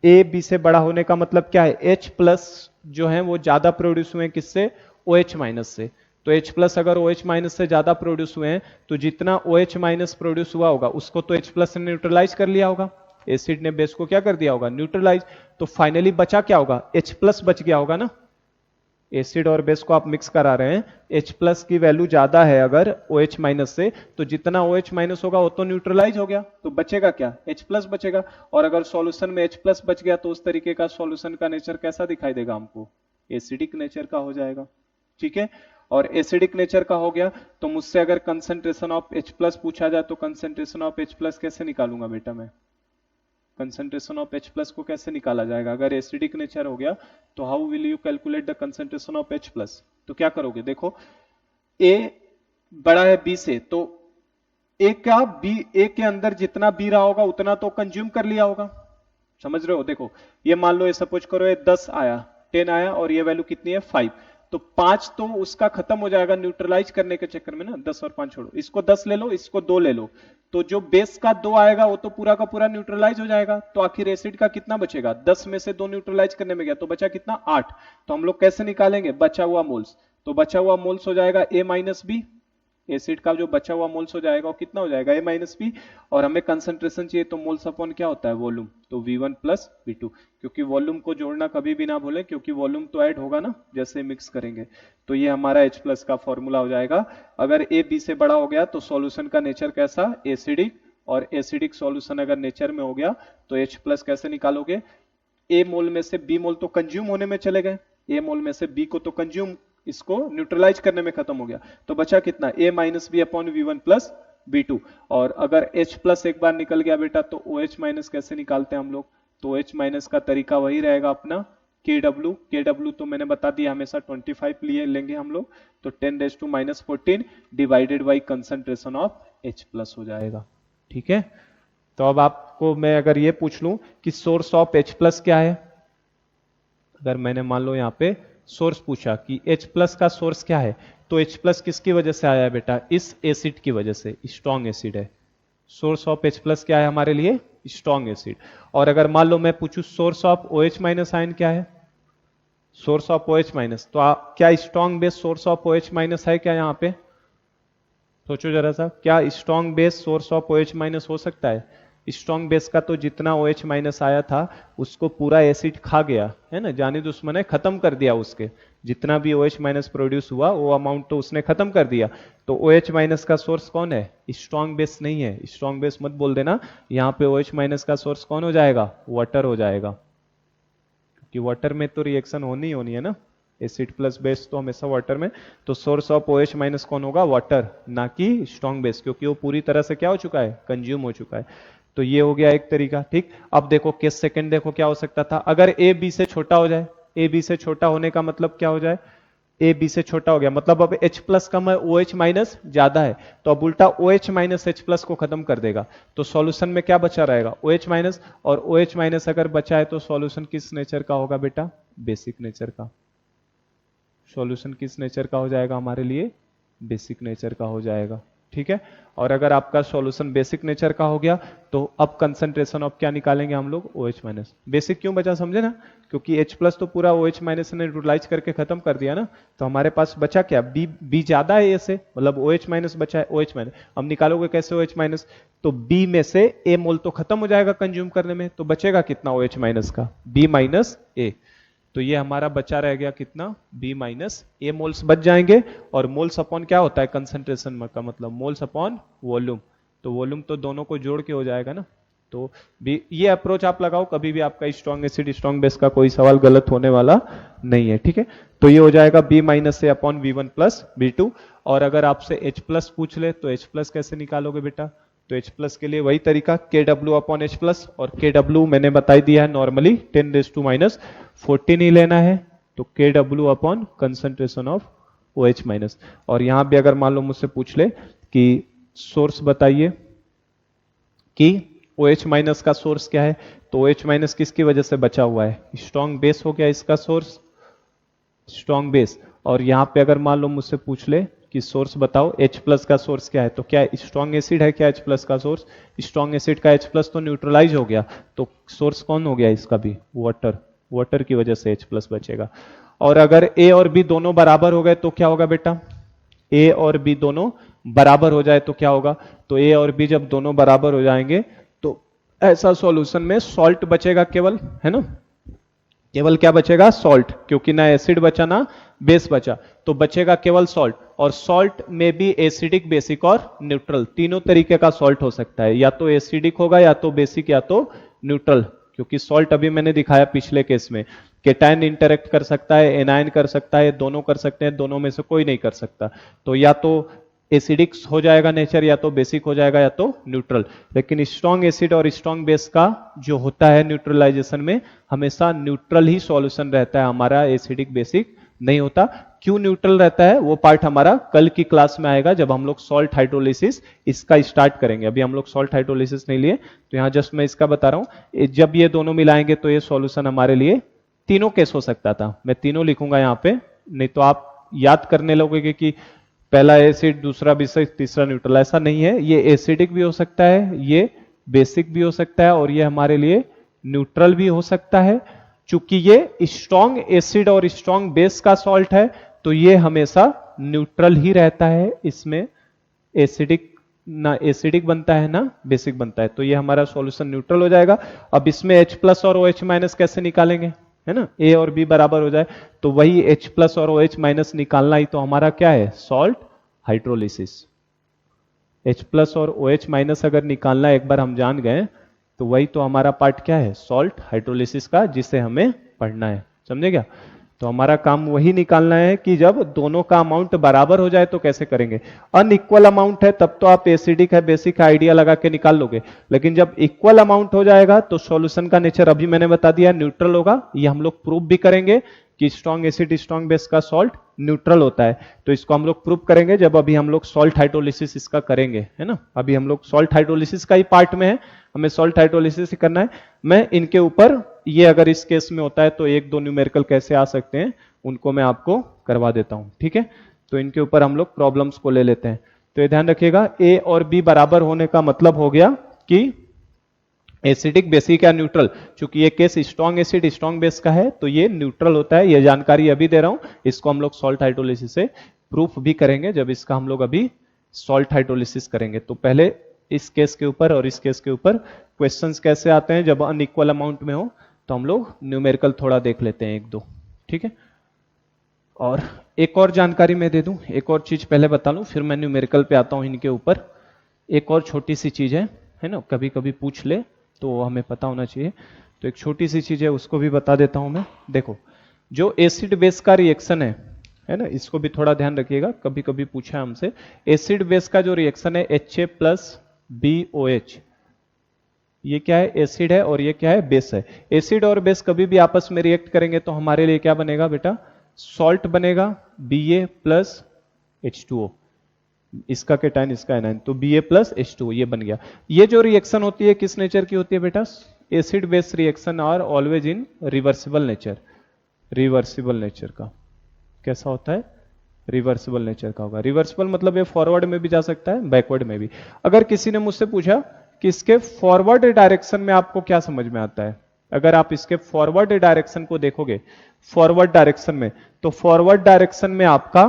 A B से बड़ा होने का मतलब क्या है, H प्लस जो है वो ज्यादा प्रोड्यूस हुए हैं किससे, OH माइनस से। तो H प्लस अगर OH माइनस से ज्यादा प्रोड्यूस हुए हैं, तो जितना OH माइनस प्रोड्यूस हुआ होगा उसको तो H प्लस ने न्यूट्रलाइज कर लिया होगा, एसिड ने बेस को क्या कर दिया होगा, न्यूट्रलाइज। तो फाइनली बचा क्या होगा, H प्लस बच गया होगा ना। एसिड और बेस को आप मिक्स करा रहे हैं, H प्लस की वैल्यू ज्यादा है अगर OH माइनस से, तो जितना OH माइनस होगा वो तो न्यूट्रलाइज हो गया, तो बचेगा क्या, H प्लस बचेगा। और अगर सॉल्यूशन में H प्लस बच गया तो उस तरीके का सॉल्यूशन का नेचर कैसा दिखाई देगा हमको, एसिडिक नेचर का हो जाएगा, ठीक है। और एसिडिक नेचर का हो गया तो मुझसे अगर कंसंट्रेशन ऑफ H प्लस पूछा जाए तो कंसंट्रेशन ऑफ H प्लस कैसे निकालूंगा बेटा मैं, कंसंट्रेशन ऑफ H प्लस को कैसे निकाला जाएगा, अगर एसिडिक नेचर हो गया तो how will you calculate the concentration of H plus. तो क्या करोगे, देखो A बड़ा है B से, तो A का B, A के अंदर जितना B रहा होगा उतना तो कंज्यूम कर लिया होगा, समझ रहे हो। देखो ये मान लो, ये सपोज करो ये 10 आया, 10 आया और ये वैल्यू कितनी है 5, तो 5 तो उसका खत्म हो जाएगा न्यूट्रलाइज करने के चक्कर में ना, 10 और 5 छोड़ो, इसको 10 ले लो, इसको 2 ले लो, तो जो बेस का 2 आएगा वो तो पूरा का पूरा न्यूट्रलाइज हो जाएगा। तो आखिर एसिड का कितना बचेगा, 10 में से 2 न्यूट्रलाइज करने में गया तो बचा कितना, 8। तो हम लोग कैसे निकालेंगे, बचा हुआ मोल्स, तो बचा हुआ मोल्स हो जाएगा A माइनस बी, एसिड का जो बचा हुआ मोल्स हो जाएगा वो कितना हो जाएगा, A माइनस बी, और हमें कंसंट्रेशन चाहिए तो मोल्स अपॉन क्या होता है, वॉल्यूम, तो V1 प्लस V2, क्योंकि वॉल्यूम को जोड़ना कभी भी ना भूलें, क्योंकि वॉल्यूम तो ऐड होगा ना जैसे मिक्स करेंगे। तो ये हमारा H प्लस का फॉर्मूला हो जाएगा। अगर A B से बड़ा हो गया तो सॉल्यूशन का नेचर कैसा, एसिडिक, और एसिडिक सॉल्यूशन अगर नेचर में हो गया तो H प्लस कैसे निकालोगे? ए मोल में से बी मोल तो कंज्यूम होने में चले गए, ए मोल में से बी को तो कंज्यूम, इसको न्यूट्रलाइज करने में खत्म हो गया, तो बचा कितना? A minus B upon V one plus B two. और अगर H प्लस एक बार निकल गया बेटा तो OH माइनस कैसे निकालते हैं हम लोग? तो OH माइनस का तरीका वही रहेगा अपना KW तो मैंने बता दिया हमेशा 25 लिए लेंगे हम लोग, तो 10⁻⁻14 divided by concentration of H plus हो जाएगा। ठीक है, तो अब आपको मैं अगर ये पूछ लूं कि सोर्स ऑफ H प्लस क्या है, अगर मैंने मान लो यहाँ पे सोर्स पूछा कि H प्लस का सोर्स क्या है, तो H प्लस किसकी वजह से आया है बेटा? इस एसिड की वजह से, स्ट्रॉन्ग एसिड है। सोर्स ऑफ H प्लस क्या है हमारे लिए? Strong acid. और अगर मान लो मैं पूछूं source of OH minus ion क्या है? सोर्स ऑफ OH माइनस, तो क्या strong base source of OH minus है क्या? यहाँ पे सोचो जरा सा, क्या strong base source of OH minus हो सकता है? स्ट्रॉन्ग बेस का तो जितना OH माइनस आया था उसको पूरा एसिड खा गया है ना, जानी दुश्मन है, खत्म कर दिया, उसके जितना भी OH माइनस प्रोड्यूस हुआ वो अमाउंट तो उसने खत्म कर दिया। तो OH माइनस का सोर्स कौन है? स्ट्रॉन्ग बेस नहीं है, स्ट्रॉन्ग बेस मत बोल देना, यहाँ पे OH माइनस का सोर्स कौन हो जाएगा? वाटर हो जाएगा, कि वाटर में तो रिएक्शन होनी होनी है ना, एसिड प्लस बेस तो हमेशा वाटर में, तो सोर्स ऑफ OH माइनस कौन होगा? वाटर, ना कि स्ट्रॉन्ग बेस, क्योंकि वो पूरी तरह से क्या हो चुका है? कंज्यूम हो चुका है। तो ये हो गया एक तरीका। ठीक, अब देखो केस सेकंड, देखो क्या हो सकता था, अगर ए बी से छोटा हो जाए, ए बी से छोटा होने का मतलब क्या हो जाए? ए बी से छोटा हो गया मतलब अब H प्लस कम है, OH माइनस ज्यादा है, तो अब उल्टा OH माइनस H प्लस को खत्म कर देगा, तो सॉल्यूशन में क्या बचा रहेगा? OH माइनस, और OH माइनस अगर बचा है तो सॉल्यूशन किस नेचर का होगा बेटा? बेसिक नेचर का। सॉल्यूशन किस नेचर का हो जाएगा हमारे लिए? बेसिक नेचर का हो जाएगा। ठीक है, और अगर आपका सॉल्यूशन बेसिक नेचर का हो गया तो अब कंसंट्रेशन ऑफ क्या निकालेंगे हम लोग? OH minus. बेसिक क्यों बचा समझे ना, क्योंकि H प्लस तो पूरा OH माइनस ने न्यूट्रलाइज करके खत्म कर दिया ना, तो हमारे पास बचा क्या? बी ज्यादा है ए से, मतलब OH माइनस बचा है, OH माइनस। अब निकालोगे कैसे OH माइनस? तो B में से A मोल तो खत्म हो जाएगा कंज्यूम करने में, तो बचेगा कितना OH माइनस का? B minus A। तो ये हमारा बचा रह गया कितना? B माइनस A मोल्स बच जाएंगे, और मोल्स अपॉन क्या होता है कंसंट्रेशन का मतलब? मोल्स अपॉन वॉल्यूम, तो वॉल्यूम तो दोनों को जोड़ के हो जाएगा ना। तो भी ये अप्रोच आप लगाओ, कभी भी आपका स्ट्रॉन्ग एसिड स्ट्रॉन्ग बेस का कोई सवाल गलत होने वाला नहीं है। ठीक है, तो ये हो जाएगा B minus A upon V1 plus V2। और अगर आपसे H प्लस पूछ ले तो H प्लस कैसे निकालोगे बेटा? तो H प्लस के लिए वही तरीका, KW अपॉन H प्लस, और KW मैंने बताई दिया है नॉर्मली 10⁻⁻14 ही लेना है, तो KW upon concentration of OH minus. और यहां भी अगर मान लो मुझसे पूछ ले कि सोर्स बताइए कि OH माइनस का सोर्स क्या है, तो OH माइनस किसकी वजह से बचा हुआ है? स्ट्रॉन्ग बेस हो गया इसका सोर्स, स्ट्रॉन्ग बेस। और यहां पे अगर मान लो मुझसे पूछ ले कि सोर्स बताओ H प्लस का सोर्स क्या है, तो क्या स्ट्रॉन्ग एसिड है क्या H प्लस का सोर्स? स्ट्रॉन्ग एसिड का H प्लस तो न्यूट्रलाइज हो गया, तो सोर्स कौन हो गया इसका भी? वाटर, वाटर की वजह से H प्लस बचेगा। और अगर A और B दोनों बराबर हो गए तो क्या होगा बेटा? A और B दोनों बराबर हो जाए तो क्या होगा? तो A और B जब दोनों बराबर हो जाएंगे तो ऐसा सॉल्यूशन में सॉल्ट बचेगा केवल, है ना, केवल क्या बचेगा? सॉल्ट, क्योंकि ना एसिड बचा ना बेस बचा, तो बचेगा केवल सॉल्ट। और सॉल्ट में भी एसिडिक, बेसिक और न्यूट्रल, तीनों तरीके का सॉल्ट हो सकता है, या तो एसिडिक होगा या तो बेसिक या तो न्यूट्रल, क्योंकि सॉल्ट अभी मैंने दिखाया पिछले केस में, केटायन इंटरेक्ट कर सकता है, एनायन कर सकता है, दोनों कर सकते हैं, दोनों में से कोई नहीं कर सकता, तो या तो एसिडिक हो जाएगा नेचर, या तो बेसिक हो जाएगा, या तो न्यूट्रल। लेकिन स्ट्रॉन्ग एसिड और स्ट्रॉन्ग बेस का जो होता है न्यूट्रलाइजेशन में, हमेशा न्यूट्रल ही सॉल्यूशन रहता है हमारा, एसिडिक बेसिक नहीं होता। क्यों न्यूट्रल रहता है वो पार्ट हमारा कल की क्लास में आएगा, जब हम लोग सॉल्ट हाइड्रोलिसिस इसका स्टार्ट करेंगे। अभी हम लोग सॉल्ट हाइड्रोलिसिस नहीं लिए, तो यहां जस्ट मैं इसका बता रहा हूं, जब ये दोनों मिलाएंगे तो ये सॉल्यूशन हमारे लिए तीनों केस हो सकता था। मैं तीनों लिखूंगा यहां पे, नहीं तो आप याद करने लगोगे कि पहला एसिड, दूसरा बेसिक, तीसरा न्यूट्रल, ऐसा नहीं है। ये एसिडिक भी हो सकता है, ये बेसिक भी हो सकता है, और ये हमारे लिए न्यूट्रल भी हो सकता है। चूंकि ये स्ट्रॉन्ग एसिड और स्ट्रॉन्ग बेस का सॉल्ट है तो ये हमेशा न्यूट्रल ही रहता है, इसमें एसिडिक ना एसिडिक बनता है ना बेसिक बनता है, तो ये हमारा सॉल्यूशन न्यूट्रल हो जाएगा। अब इसमें H प्लस और OH माइनस कैसे निकालेंगे, है ना, A और B बराबर हो जाए, तो वही H प्लस और OH माइनस निकालना ही तो हमारा क्या है? Salt hydrolysis. H प्लस और OH माइनस अगर निकालना एक बार हम जान गए तो वही तो हमारा पार्ट क्या है, सॉल्ट हाइड्रोलिसिस का, जिसे हमें पढ़ना है। समझे क्या? तो हमारा काम वही निकालना है कि जब दोनों का अमाउंट बराबर हो जाए तो कैसे करेंगे। अनइक्वल अमाउंट है तब तो आप एसिडिक है बेसिक है आइडिया लगा के निकाल लोगे, लेकिन जब इक्वल अमाउंट हो जाएगा तो सॉल्यूशन का नेचर अभी मैंने बता दिया न्यूट्रल होगा। ये हम लोग प्रूव भी करेंगे कि स्ट्रॉन्ग एसिड स्ट्रॉन्ग बेस का सॉल्ट न्यूट्रल होता है। तो इसको हम लोग प्रूव करेंगे जब अभी हम लोग सॉल्ट हाइड्रोलिसिस इसका करेंगे, है ना। अभी हम लोग सॉल्ट हाइड्रोलिसिस का ही पार्ट में है, हमें सॉल्ट हाइड्रोलिसिस ही करना है। मैं इनके ऊपर ये अगर इस केस में होता है तो एक दो न्यूमेरिकल कैसे आ सकते हैं उनको मैं आपको करवा देता हूं, ठीक है। तो इनके ऊपर हम लोग प्रॉब्लम्स को ले लेते हैं। तो ये ध्यान रखिएगा, ए और बी बराबर होने का मतलब हो गया कि एसिडिक बेसिक या न्यूट्रल। चूंकि ये case strong acid strong base का है तो ये न्यूट्रल होता है। ये जानकारी अभी दे रहा हूं, इसको हम लोग सॉल्ट हाइड्रोलिसिस से प्रूफ भी करेंगे जब इसका हम लोग अभी सॉल्ट हाइड्रोलिसिस करेंगे। तो पहले इस केस के ऊपर और इस केस के ऊपर क्वेश्चंस कैसे आते हैं जब अनइक्वल अमाउंट में हो, तो हम लोग न्यूमेरिकल थोड़ा देख लेते हैं एक दो, ठीक है। और एक और जानकारी मैं दे दूं, एक और चीज पहले बता लूं फिर मैं न्यूमेरिकल पे आता हूं इनके ऊपर। एक और छोटी सी चीज है ना, कभी कभी पूछ ले तो हमें पता होना चाहिए। तो एक छोटी सी चीज है उसको भी बता देता हूं मैं। देखो, जो एसिड बेस का रिएक्शन है ना, इसको भी थोड़ा ध्यान रखिएगा, कभी कभी पूछा है हमसे। एसिड बेस का जो रिएक्शन है HA प्लस BOH, ये क्या है, एसिड है और ये क्या है, बेस है। एसिड और बेस कभी भी आपस में रिएक्ट करेंगे तो हमारे लिए क्या बनेगा बेटा, सॉल्ट बनेगा Ba प्लस H2O, इसका केटाइन इसका एनाइन, तो Ba प्लस H2O ये बन गया। ये जो रिएक्शन होती है किस नेचर की होती है बेटा, acid base reaction are always in reversible nature. Reversible nature का कैसा होता है, रिवर्सिबल नेचर का होगा। रिवर्सिबल मतलब ये फॉरवर्ड में भी जा सकता है बैकवर्ड में भी। अगर किसी ने मुझसे पूछा कि इसके फॉरवर्ड डायरेक्शन में आपको क्या समझ में आता है, अगर आप इसके फॉरवर्ड डायरेक्शन को देखोगे, फॉरवर्ड डायरेक्शन में, तो फॉरवर्ड डायरेक्शन में आपका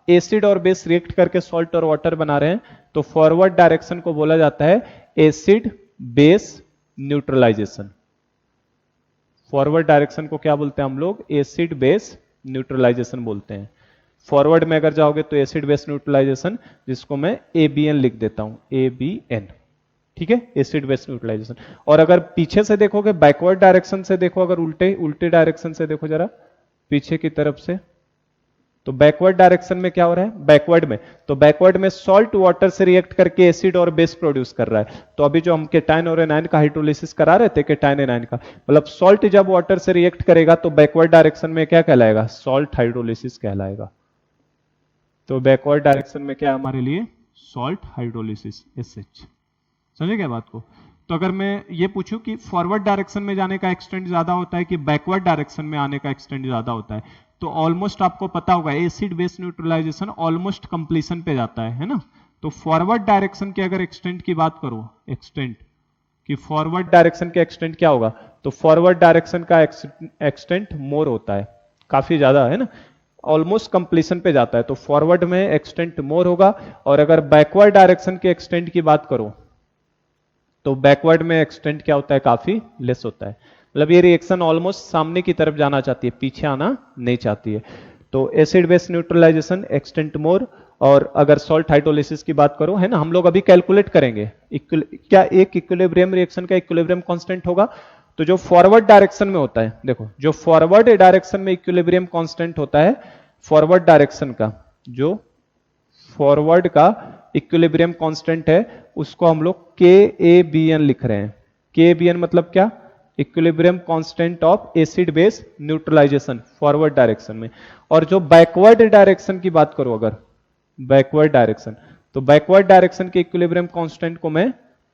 एसिड और बेस रिएक्ट करके सॉल्ट और वाटर बना रहे हैं, तो फॉरवर्ड डायरेक्शन को बोला जाता है acid base neutralization. Forward direction को क्या बोलते हैं हम लोग, एसिड बेस न्यूट्रलाइजेशन बोलते हैं। फॉरवर्ड में अगर जाओगे तो एसिड बेस न्यूट्रलाइजेशन, जिसको मैं ABN लिख देता हूं, ABN, ठीक है, एसिड बेस न्यूट्रलाइजेशन। और अगर पीछे से देखोगे, बैकवर्ड डायरेक्शन से देखो, अगर उल्टे डायरेक्शन से देखो जरा पीछे की तरफ से, तो बैकवर्ड डायरेक्शन में क्या हो रहा है, बैकवर्ड में, तो बैकवर्ड में सॉल्ट वाटर से रिएक्ट करके एसिड और बेस प्रोड्यूस कर रहा है। तो अभी जो हम केटाइन और एनाइन का हाइड्रोलिसिस करा रहे थे, केटाइन एनाइन का, मतलब सॉल्ट जब वाटर से रिएक्ट करेगा तो बैकवर्ड डायरेक्शन में क्या कहलाएगा, सॉल्ट हाइड्रोलिसिस कहलाएगा। तो बैकवर्ड डायरेक्शन में क्या हमारे लिए, सॉल्ट हाइड्रोलिसिस, SH। समझे क्या बात को। तो अगर मैं ये पूछूं कि फॉरवर्ड डायरेक्शन में जाने का एक्सटेंट ज्यादा होता है कि बैकवर्ड डायरेक्शन में आने का एक्सटेंट ज्यादा होता है, तो ऑलमोस्ट आपको पता होगा acid base neutralization almost completion पे जाता है ना। तो फॉरवर्ड डायरेक्शन के अगर एक्सटेंट की बात करो, एक्सटेंट कि फॉरवर्ड डायरेक्शन के एक्सटेंट क्या होगा, तो फॉरवर्ड डायरेक्शन का एक्सटेंट मोर होता है, काफी ज्यादा, है ना, ऑलमोस्ट कंप्लीशन पे जाता है, तो फॉरवर्ड में एक्सटेंट मोर होगा। और अगर बैकवर्ड डायरेक्शन के एक्सटेंट की बात करो तो बैकवर्ड में एक्सटेंट क्या होता है, काफी लेस होता है। मतलब ये रिएक्शन ऑलमोस्ट सामने की तरफ जाना चाहती है, पीछे आना नहीं चाहती है। तो एसिड बेस न्यूट्रलाइजेशन एक्सटेंट मोर। और अगर सॉल्ट हाइड्रोलिसिस की बात करो, है ना, हम लोग अभी कैलकुलेट करेंगे क्या एक इक्विलिब्रियम रिएक्शन का इक्विलिब्रियम कांस्टेंट होगा। तो जो फॉरवर्ड डायरेक्शन में होता है, देखो जो फॉरवर्ड डायरेक्शन में इक्विलिब्रियम कांस्टेंट होता है, फॉरवर्ड डायरेक्शन का जो फॉरवर्ड का इक्विलिब्रियम कांस्टेंट है उसको हम लोग KABN लिख रहे हैं। KABN मतलब क्या, equilibrium constant of acid base neutralization forward direction में। और जो बैकवर्ड डायरेक्शन की बात करो, अगर बैकवर्ड डायरेक्शन, तो बैकवर्ड डायरेक्शन के इक्विलिब्रियम कांस्टेंट को मैं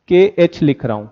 KH लिख रहा हूं,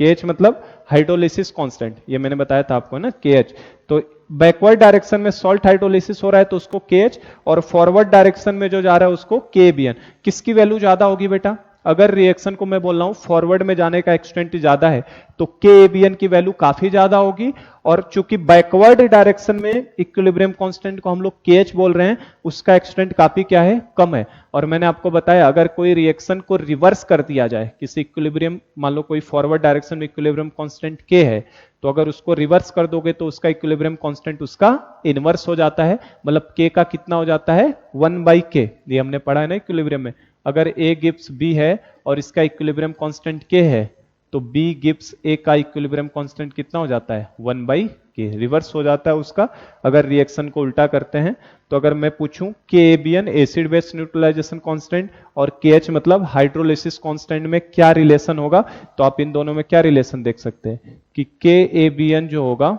KH मतलब हाइड्रोलिसिस कांस्टेंट, ये मैंने बताया था आपको ना, KH। तो बैकवर्ड डायरेक्शन में सॉल्ट हाइड्रोलिसिस हो रहा है तो उसको KH, और फॉरवर्ड डायरेक्शन में जो जा रहा है उसको KBN। किसकी वैल्यू ज्यादा होगी बेटा, अगर रिएक्शन को मैं बोल रहा हूं फॉरवर्ड में जाने का एक्सटेंट ज्यादा है तो KABN की वैल्यू काफी ज्यादा होगी। और चूंकि बैकवर्ड डायरेक्शन में इक्विलिब्रियम कांस्टेंट को हम लोग KH बोल रहे हैं, उसका एक्सटेंट काफी क्या है, कम है। और मैंने आपको बताया अगर कोई रिएक्शन को रिवर्स कर दिया जाए, किसी इक्विलिब्रियम, मान लो कोई फॉरवर्ड डायरेक्शन में इक्विलिब्रियम कांस्टेंट K है, तो अगर उसको रिवर्स कर दोगे तो उसका इक्विलिब्रियम कांस्टेंट उसका इनवर्स हो जाता है, मतलब k का कितना हो जाता है 1/k। ये हमने पढ़ा है ना इक्विलिब्रियम में, अगर a गिव्स b है और इसका इक्विलिब्रियम कांस्टेंट k है तो b गिव्स a का इक्विलिब्रियम कांस्टेंट कितना हो जाता है 1/k, रिवर्स हो जाता है उसका। अगर रिएक्शन को उल्टा करते हैं तो अगर मैं पूछूं KABN acid base neutralization constant और KH मतलब हाइड्रोलिसिस कांस्टेंट में क्या रिलेशन होगा, तो आप इन दोनों में क्या रिलेशन देख सकते हैं कि KABN जो होगा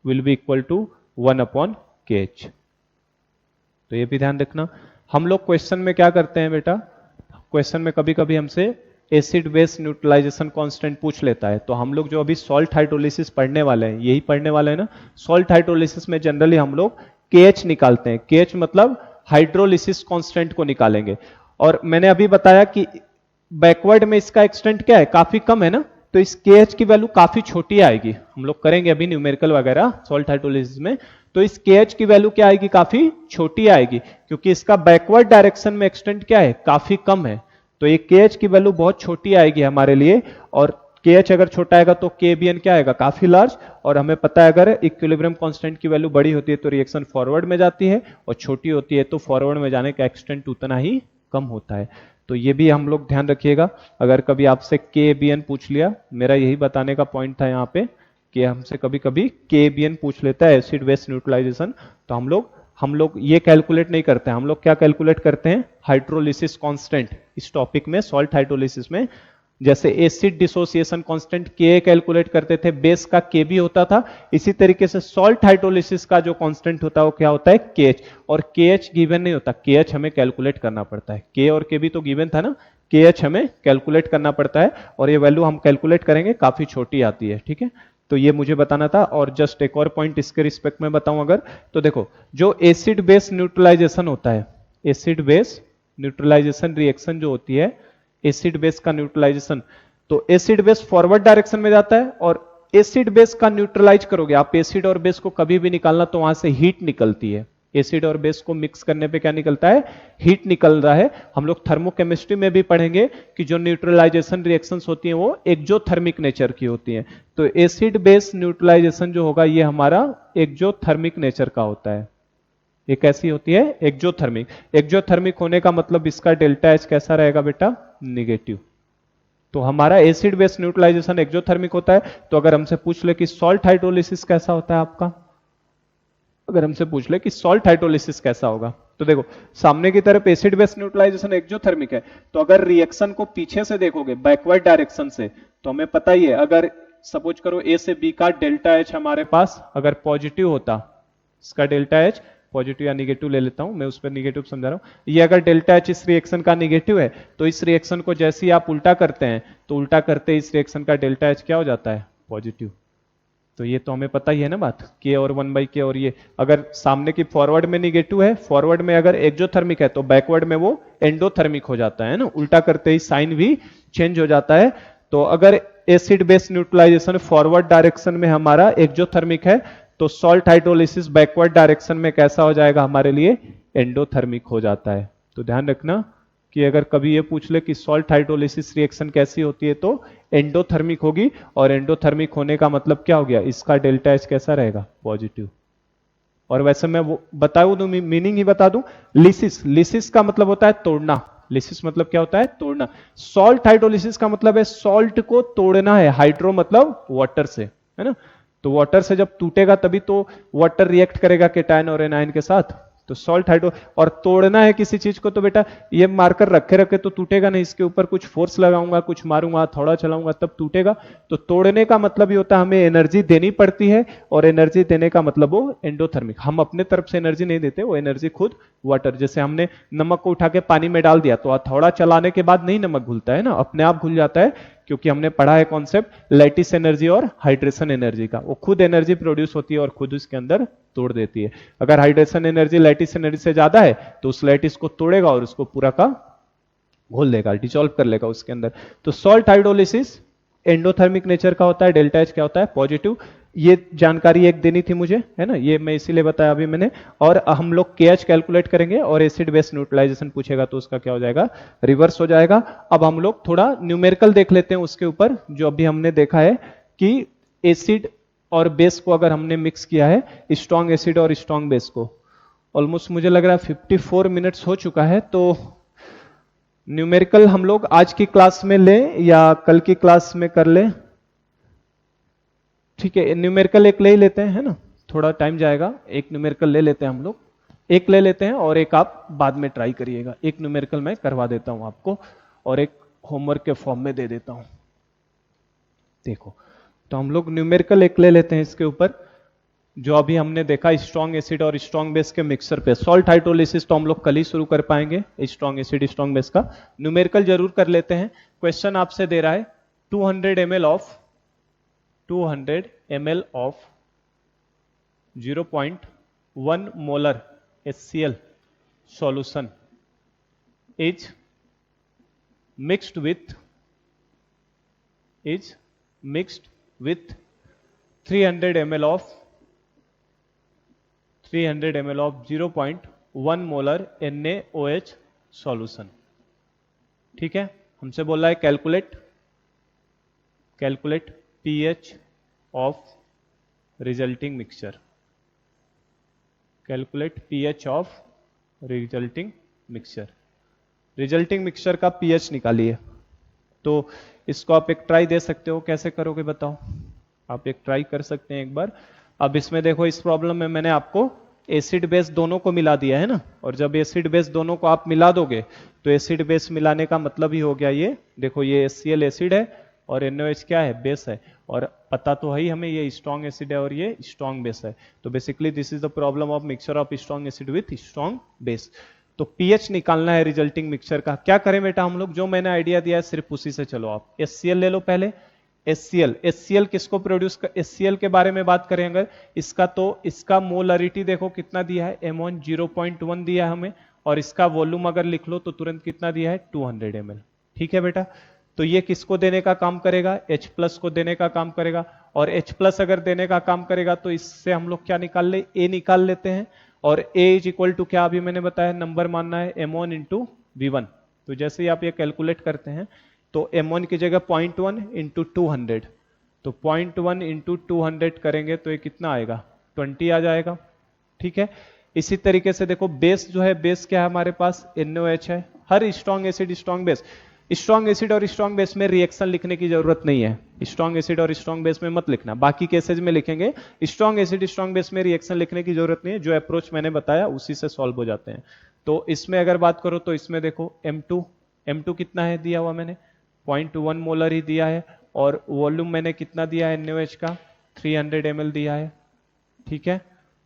will be equal to 1/KH। तो ये भी ध्यान रखना। हम लोग क्वेश्चन में क्या करते हैं बेटा, क्वेश्चन में कभी कभी हमसे एसिड बेस न्यूट्रलाइजेशन कांस्टेंट पूछ लेता है, तो हम लोग जो अभी सॉल्ट हाइड्रोलिसिस पढ़ने वाले हैं यही पढ़ने वाले हैं ना। सॉल्ट हाइड्रोलिसिस में जनरली हम लोग KH निकालते हैं, KH मतलब हाइड्रोलिसिस कांस्टेंट को निकालेंगे। और मैंने अभी बताया कि बैकवर्ड में इसका एक्सटेंट क्या है, काफी कम है ना, तो इस KH की वैल्यू काफी छोटी आएगी। हम लोग करेंगे अभी न्यूमेरिकल वगैरह सॉल्ट हाइड्रोलिसिस में, तो इस KH की वैल्यू क्या आएगी, काफी छोटी आएगी, क्योंकि इसका बैकवर्ड डायरेक्शन में एक्सटेंट क्या है, काफी कम है। तो ये KH की वैल्यू बहुत छोटी आएगी हमारे लिए, और KH अगर छोटा आएगा तो KBN क्या आएगा, काफी लार्ज। और हमें पता है अगर इक्विलिब्रियम कांस्टेंट की वैल्यू बड़ी होती है तो रिएक्शन फॉरवर्ड में जाती है, और छोटी होती है तो फॉरवर्ड में जाने का एक्सटेंट उतना ही कम होता है। तो ये भी हम लोग ध्यान रखिएगा। अगर कभी आपसे KBN पूछ लिया, मेरा यही बताने का पॉइंट था यहाँ पे कि हमसे कभी कभी KBN पूछ लेता है एसिड बेस न्यूट्रलाइजेशन, तो हम लोग ये कैलकुलेट नहीं करते हैं। हम लोग क्या कैलकुलेट करते हैं, हाइड्रोलिसिस कांस्टेंट। इस टॉपिक में सॉल्ट हाइड्रोलिसिस में जैसे acid dissociation constant Ka calculate करते थे, बेस का Kb होता था, इसी तरीके से सॉल्ट हाइड्रोलिसिस का जो कांस्टेंट होता है वो क्या होता है, KH। और KH गिवन नहीं होता, KH हमें कैलकुलेट करना पड़ता है। K और Kb तो गिवन था ना, KH हमें कैलकुलेट करना पड़ता है, और ये वैल्यू हम कैलकुलेट करेंगे, काफी छोटी आती है, ठीक है। तो ये मुझे बताना था। और जस्ट एक और पॉइंट इसके रिस्पेक्ट में बताऊं अगर, तो देखो जो एसिड बेस न्यूट्रलाइजेशन होता है, एसिड बेस न्यूट्रलाइजेशन रिएक्शन जो होती है, एसिड बेस का न्यूट्रलाइजेशन, तो एसिड बेस फॉरवर्ड डायरेक्शन में जाता है, और एसिड बेस का न्यूट्रलाइज करोगे आप, एसिड और बेस को कभी भी निकालना तो वहां से हीट निकलती है। एसिड और बेस को मिक्स करने पे क्या निकलता है, हीट निकल रहा है। हम लोग थर्मोकेमिस्ट्री में भी पढ़ेंगे कि जो न्यूट्रलाइजेशन रिएक्शंस होती हैं वो एक्जोथर्मिक नेचर की होती हैं। तो एसिड बेस न्यूट्रलाइजेशन जो होगा ये हमारा एक्जोथर्मिक नेचर का होता है। ये कैसी होती है, एक्जोथर्मिक। एक्जोथर्मिक होने का मतलब इसका डेल्टा एच कैसा रहेगा बेटा, निगेटिव। तो हमारा एसिड बेस न्यूट्रलाइजेशन एक्जोथर्मिक होता है। तो अगर हमसे पूछ ले कि सॉल्ट हाइड्रोलिसिस कैसा होता है आपका, अगर हमसे पूछ ले कि सॉल्ट हाइड्रोलिसिस कैसा होगा, तो देखो सामने की तरफ एसिड बेस न्यूट्रलाइजेशन एक्जोथर्मिक है, तो अगर रिएक्शन को पीछे से देखोगे बैकवर्ड डायरेक्शन से, तो हमें पता ही है अगर सपोज करो ए से बी का डेल्टा एच हमारे पास अगर पॉजिटिव होता, इसका डेल्टा एच पॉजिटिव या निगेटिव ले लेता हूं मैं, उस पर निगेटिव समझा रहा हूं। ये अगर डेल्टा एच इस रिएक्शन का निगेटिव है, तो इस रिएक्शन को जैसे ही आप उल्टा करते हैं तो उल्टा करते इस रिएक्शन का डेल्टा एच क्या हो जाता है, पॉजिटिव। तो ये तो हमें पता ही है ना बात, K और 1/K। और ये अगर सामने की फॉरवर्ड में निगेटिव है, फॉरवर्ड में अगर एक्सोथर्मिक है तो बैकवर्ड में वो एंडोथर्मिक हो जाता है ना, उल्टा करते ही साइन भी चेंज हो जाता है। तो अगर acid base neutralization forward direction में हमारा एक्सोथर्मिक है, तो सॉल्ट हाइड्रोलिसिस बैकवर्ड डायरेक्शन में कैसा हो जाएगा हमारे लिए, एंडोथर्मिक हो जाता है। तो ध्यान रखना कि अगर कभी ये पूछ ले कि सॉल्ट हाइड्रोलिसिस रिएक्शन कैसी होती है, तो एंडोथर्मिक होगी। और एंडोथर्मिक होने का मतलब क्या हो गया, इसका डेल्टा एच कैसा रहेगा, पॉजिटिव। और वैसे मैं वो बताऊं तो मीनिंग ही बता दूं, लिसिस, लिसिस का मतलब होता है तोड़ना। लिसिस मतलब क्या होता है, तोड़ना। सॉल्ट हाइड्रोलिसिस का मतलब है सॉल्ट को तोड़ना है, हाइड्रो मतलब वाटर से, है ना। तो वाटर से जब टूटेगा तभी तो वाटर रिएक्ट करेगा केटायन और एनायन के साथ। तो सॉल्ट हाइड्रो, और तोड़ना है किसी चीज को तो बेटा ये मार्कर रखे रखे तो टूटेगा नहीं, इसके ऊपर कुछ फोर्स लगाऊंगा, कुछ मारूंगा, थोड़ा चलाऊंगा तब टूटेगा। तो तोड़ने का मतलब ये होता है हमें एनर्जी देनी पड़ती है, और एनर्जी देने का मतलब वो एंडोथर्मिक। हम अपने तरफ से एनर्जी नहीं देते, वो एनर्जी खुद वाटर, जैसे हमने नमक को उठा के पानी में डाल दिया तो थोड़ा चलाने के बाद नहीं नमक घुलता है ना, अपने आप घुल जाता है, क्योंकि हमने पढ़ा है कॉन्सेप्ट लैटिस एनर्जी और हाइड्रेशन एनर्जी का। वो खुद एनर्जी प्रोड्यूस होती है और खुद उसके अंदर तोड़ देती है। अगर हाइड्रेशन एनर्जी लैटिस एनर्जी से ज्यादा है तो उस लैटिस को तोड़ेगा और उसको पूरा का घोल देगा, डिसॉल्व कर लेगा उसके अंदर। तो सॉल्ट हाइड्रोलिसिस एंडोथर्मिक नेचर का होता है, डेल्टा एच क्या होता है, पॉजिटिव। ये जानकारी एक देनी थी मुझे, है ना, ये मैं इसीलिए बताया अभी मैंने। और हम लोग KH कैलकुलेट करेंगे और एसिड बेस न्यूट्रलाइजेशन पूछेगा तो उसका क्या हो जाएगा, रिवर्स हो जाएगा। अब हम लोग थोड़ा न्यूमेरिकल देख लेते हैं उसके ऊपर, जो अभी हमने देखा है कि एसिड और बेस को अगर हमने मिक्स किया है, स्ट्रॉन्ग एसिड और स्ट्रॉन्ग बेस को, ऑलमोस्ट मुझे लग रहा है 54 मिनट्स हो चुका है। तो न्यूमेरिकल हम लोग आज की क्लास में लें या कल की क्लास में कर लें? ठीक है, न्यूमेरिकल एक ले ही लेते हैं, है ना, थोड़ा टाइम जाएगा। एक न्यूमेरिकल ले लेते हैं हम लोग, एक ले लेते हैं और एक आप बाद में ट्राई करिएगा। एक न्यूमेरिकल मैं करवा देता हूं आपको और एक होमवर्क के फॉर्म में दे देता हूं। देखो, तो हम लोग न्यूमेरिकल एक ले लेते हैं इसके ऊपर, जो अभी हमने देखा स्ट्रॉन्ग एसिड और स्ट्रॉन्ग बेस के मिक्सर पे। सॉल्ट हाइड्रोलिसिस तो हम लोग कल ही शुरू कर पाएंगे, स्ट्रॉन्ग एसिड स्ट्रॉन्ग बेस का न्यूमेरिकल जरूर कर लेते हैं। क्वेश्चन आपसे दे रहा है 200 ml of 0.1 molar HCl solution is mixed with 300 ml of 0.1 molar NaOH solution. ठीक है, हमसे बोल रहा है calculate pH of resulting mixture, calculate pH of resulting mixture. Resulting mixture का pH निकालिए। तो इसको आप एक ट्राई दे सकते हो, कैसे करोगे बताओ? आप एक ट्राई कर सकते हैं एक बार। अब इसमें देखो, इस प्रॉब्लम में मैंने आपको एसिड बेस दोनों को मिला दिया है ना, और जब एसिड बेस दोनों को आप मिला दोगे तो एसिड बेस मिलाने का मतलब ही हो गया ये, देखो ये HCl एसिड है और NaOH क्या है, बेस है, और पता तो है ही हमें ये स्ट्रॉन्ग एसिड है और ये स्ट्रॉन्ग बेस है। तो basically this is the problem of mixture of strong acid with strong base. तो pH निकालना है रिजल्टिंग मिक्सचर का। क्या करें बेटा हम लोग, जो मैंने आइडिया दिया है सिर्फ उसी से चलो। आप HCl ले लो पहले। HCl किसको प्रोड्यूस कर, HCl के बारे में बात करें अगर इसका, तो इसका मोलरिटी देखो कितना दिया है, M1 0.1 दिया है हमें, और इसका वॉल्यूम अगर लिख लो तो तुरंत कितना दिया है, 200 ml। ठीक है बेटा, तो ये किसको देने का काम करेगा, H प्लस को देने का काम करेगा, और H प्लस अगर देने का काम करेगा तो इससे हम लोग क्या निकाल ले, A निकाल लेते हैं, और A इज इक्वल टू क्या अभी मैंने बताया, नंबर मानना है M1 इंटू V1। तो जैसे ही आप ये कैलकुलेट करते हैं तो M1 की जगह 0.1 इंटू 200, तो 0.1 इंटू 200 करेंगे तो ये कितना आएगा, 20 आ जाएगा। ठीक है, इसी तरीके से देखो बेस जो है, बेस क्या है हमारे पास, NaOH है। हर strong acid strong base, strong acid और स्ट्रॉन्ग बेस में रिएक्शन लिखने की जरूरत नहीं है, स्ट्रॉन्ग एसिड और स्ट्रॉन्ग बेस में मत लिखना, बाकी केसेज में लिखेंगे। स्ट्रॉन्ग एसिड स्ट्रॉन्ग बेस में रिएक्शन लिखने की जरूरत नहीं है, जो अप्रोच मैंने बताया उसी से सॉल्व हो जाते हैं। तो इसमें अगर बात करो तो इसमें देखो M2 कितना है दिया हुआ मैंने, 0.1 मोलर ही दिया है, और वॉल्यूम मैंने कितना दिया है NaOH का, 300 ml दिया है। ठीक है,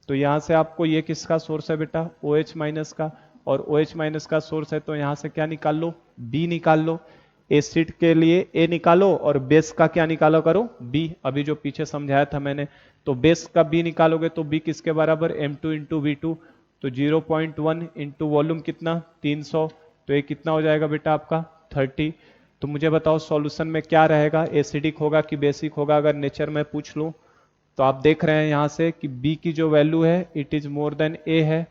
तो यहां से आपको ये किसका सोर्स है बेटा, OH माइनस का, और OH माइनस का सोर्स है तो यहां से क्या निकाल लो, B निकाल लो। एसिड के लिए A निकालो और बेस का क्या निकालो करो, B। अभी जो पीछे समझाया था मैंने, तो बेस का B निकालोगे तो B किसके बराबर, M2 इंटू V2, तो 0.1 इंटू वॉल्यूम कितना, 300, तो ये कितना हो जाएगा बेटा आपका 30। तो मुझे बताओ सॉल्यूशन में क्या रहेगा, एसिडिक होगा कि बेसिक होगा? अगर नेचर में पूछ लूं तो आप देख रहे हैं यहां से कि B की जो वैल्यू है it is more than A है।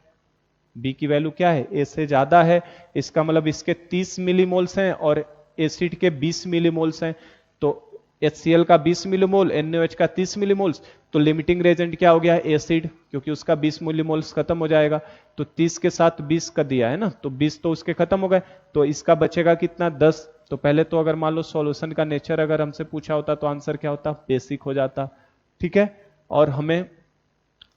B की वैल्यू क्या है, A से ज्यादा है, इसका मतलब इसके 30 मिलीमोल्स हैं और एसिड के 20 मिलीमोल्स हैं। तो HCl का 20 मिलीमोल, NaOH का 30 मिलीमोल्स, तो लिमिटिंग रेजेंट क्या हो गया, एसिड, क्योंकि उसका 20 मिलीमोल्स खत्म हो जाएगा। तो 30 के साथ 20 का दिया है ना, तो 20 तो उसके खत्म हो गए, तो इसका बचेगा कितना, 10। तो पहले तो अगर मान लो सॉल्यूशन का नेचर अगर हमसे पूछा होता तो आंसर क्या होता, बेसिक हो जाता। ठीक है, और हमें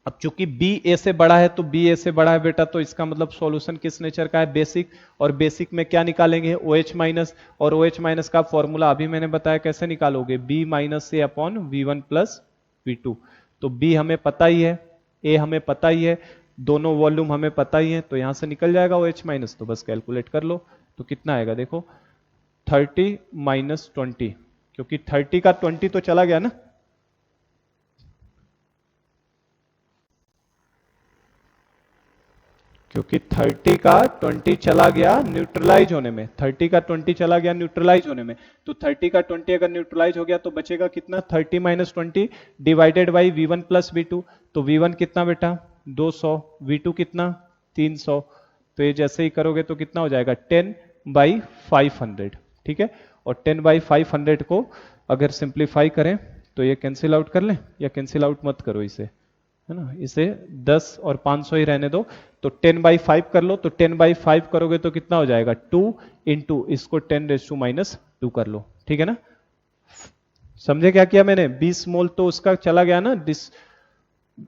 अब चूंकि B A से बड़ा है, तो B A से बड़ा है बेटा, तो इसका मतलब सॉल्यूशन किस नेचर का है, बेसिक। और बेसिक में क्या निकालेंगे, OH माइनस, और OH माइनस का फॉर्मूला अभी मैंने बताया कैसे निकालोगे, B minus A upon V1 plus V2। तो B हमें पता ही है, A हमें पता ही है, दोनों वॉल्यूम हमें पता ही है, तो यहां से निकल जाएगा OH माइनस। तो बस कैलकुलेट कर लो, तो कितना आएगा देखो, 30 माइनस 20, क्योंकि 30 का 20 तो चला गया ना, क्योंकि 30 का 20 चला गया न्यूट्रलाइज होने में, 30 का 20 चला गया न्यूट्रलाइज होने में, तो 30 का 20 अगर न्यूट्रलाइज हो गया तो बचेगा कितना, 30 minus 20 divided by V1 plus V2। तो V1 कितना बेटा, 200, V2 कितना, 300। तो ये जैसे ही करोगे तो कितना हो जाएगा, 10/500। ठीक है, और 10/500 को अगर सिंप्लीफाई करें तो ये कैंसिल आउट कर लें या कैंसिल आउट मत करो इसे, है ना, इसे 10 और 500 ही रहने दो। तो 10/5 कर लो, तो 10/5 करोगे तो कितना हो जाएगा 2 इंटू इसको 10⁻² कर लो, ठीक है ना। समझे क्या किया मैंने, 20 मोल तो उसका चला गया ना,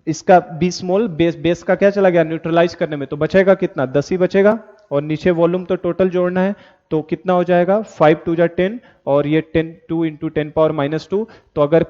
इसका 20 मोल बेस का क्या चला गया न्यूट्रलाइज करने में, तो बचेगा कितना 10 ही बचेगा। और नीचे वॉल्यूम तो टोटल जोड़ना है, तो कितना हो जाएगा 5×2 = 10 और ये 2 इंटू 10⁻²। तो अगर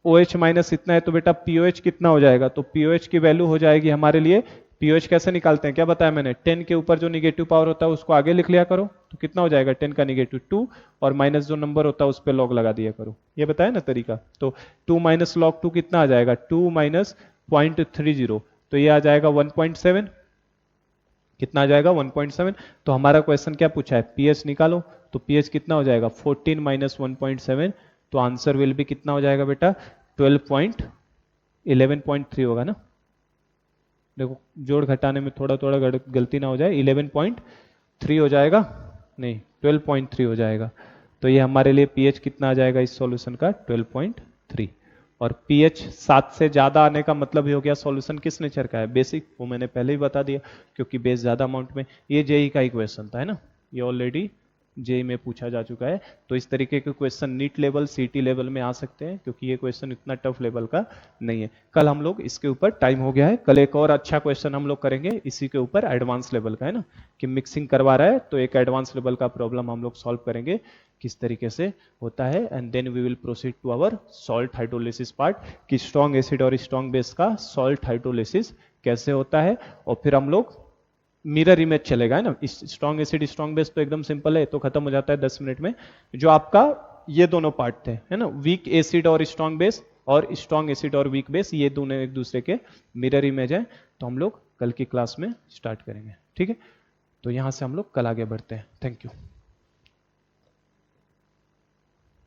OH माइनस इतना है तो बेटा POH कितना हो जाएगा, तो POH की वैल्यू हो जाएगी हमारे लिए, POH कैसे निकालते हैं क्या बताया मैंने, 10 के ऊपर जो निगेटिव पावर होता है उसको आगे लिख लिया करो, तो कितना हो जाएगा 10 का निगेटिव 2 और माइनस जो नंबर होता है उस पर लॉग लगा दिया करो, ये बताया ना तरीका। तो 2 माइनस लॉग 2 कितना आ जाएगा 2 माइनस 0.30, तो ये आ जाएगा 1.7, कितना आ जाएगा 1.7। तो हमारा क्वेश्चन क्या पूछा है पीएच निकालो, तो पीएच कितना हो जाएगा 14 माइनस 1.7, तो आंसर विल भी कितना हो जाएगा बेटा 11.3 होगा ना। देखो जोड़ घटाने में थोड़ा थोड़ा गलती ना हो जाए, 11.3 हो जाएगा, नहीं 12.3 हो जाएगा। तो ये हमारे लिए पीएच कितना आ जाएगा इस सॉल्यूशन का 12.3। और पीएच 7 से ज्यादा आने का मतलब ही हो गया सॉल्यूशन किस नेचर का है, बेसिक, वो मैंने पहले ही बता दिया क्योंकि बेस ज्यादा अमाउंट में। ये जेई का ही क्वेश्चन था, है ना, ये ऑलरेडी जेई में पूछा जा चुका है। तो इस तरीके के क्वेश्चन नीट लेवल सीटी लेवल में आ सकते हैं क्योंकि ये क्वेश्चन इतना टफ लेवल का नहीं है। कल हम लोग इसके ऊपर, टाइम हो गया है, कल एक और अच्छा क्वेश्चन हम लोग करेंगे इसी के ऊपर, एडवांस लेवल का, है ना, कि मिक्सिंग करवा रहा है तो एक एडवांस लेवल का प्रॉब्लम हम लोग सॉल्व करेंगे किस तरीके से होता है। And then we will proceed to our salt hydrolysis part, कि स्ट्रॉन्ग एसिड और स्ट्रॉन्ग बेस का सॉल्ट हाइड्रोलिसिस कैसे होता है। और फिर हम लोग मिरर इमेज चलेगा, है ना, स्ट्रॉन्ग एसिड स्ट्रॉन्ग बेस तो एकदम सिंपल है, तो खत्म हो जाता है 10 मिनट में। जो आपका ये दोनों पार्ट थे, है ना, वीक एसिड और स्ट्रॉन्ग बेस और स्ट्रॉन्ग एसिड और वीक बेस, ये दोनों एक दूसरे के मिरर इमेज है। तो हम लोग कल की क्लास में स्टार्ट करेंगे, ठीक है। तो यहां से हम लोग कल आगे बढ़ते हैं। Thank you.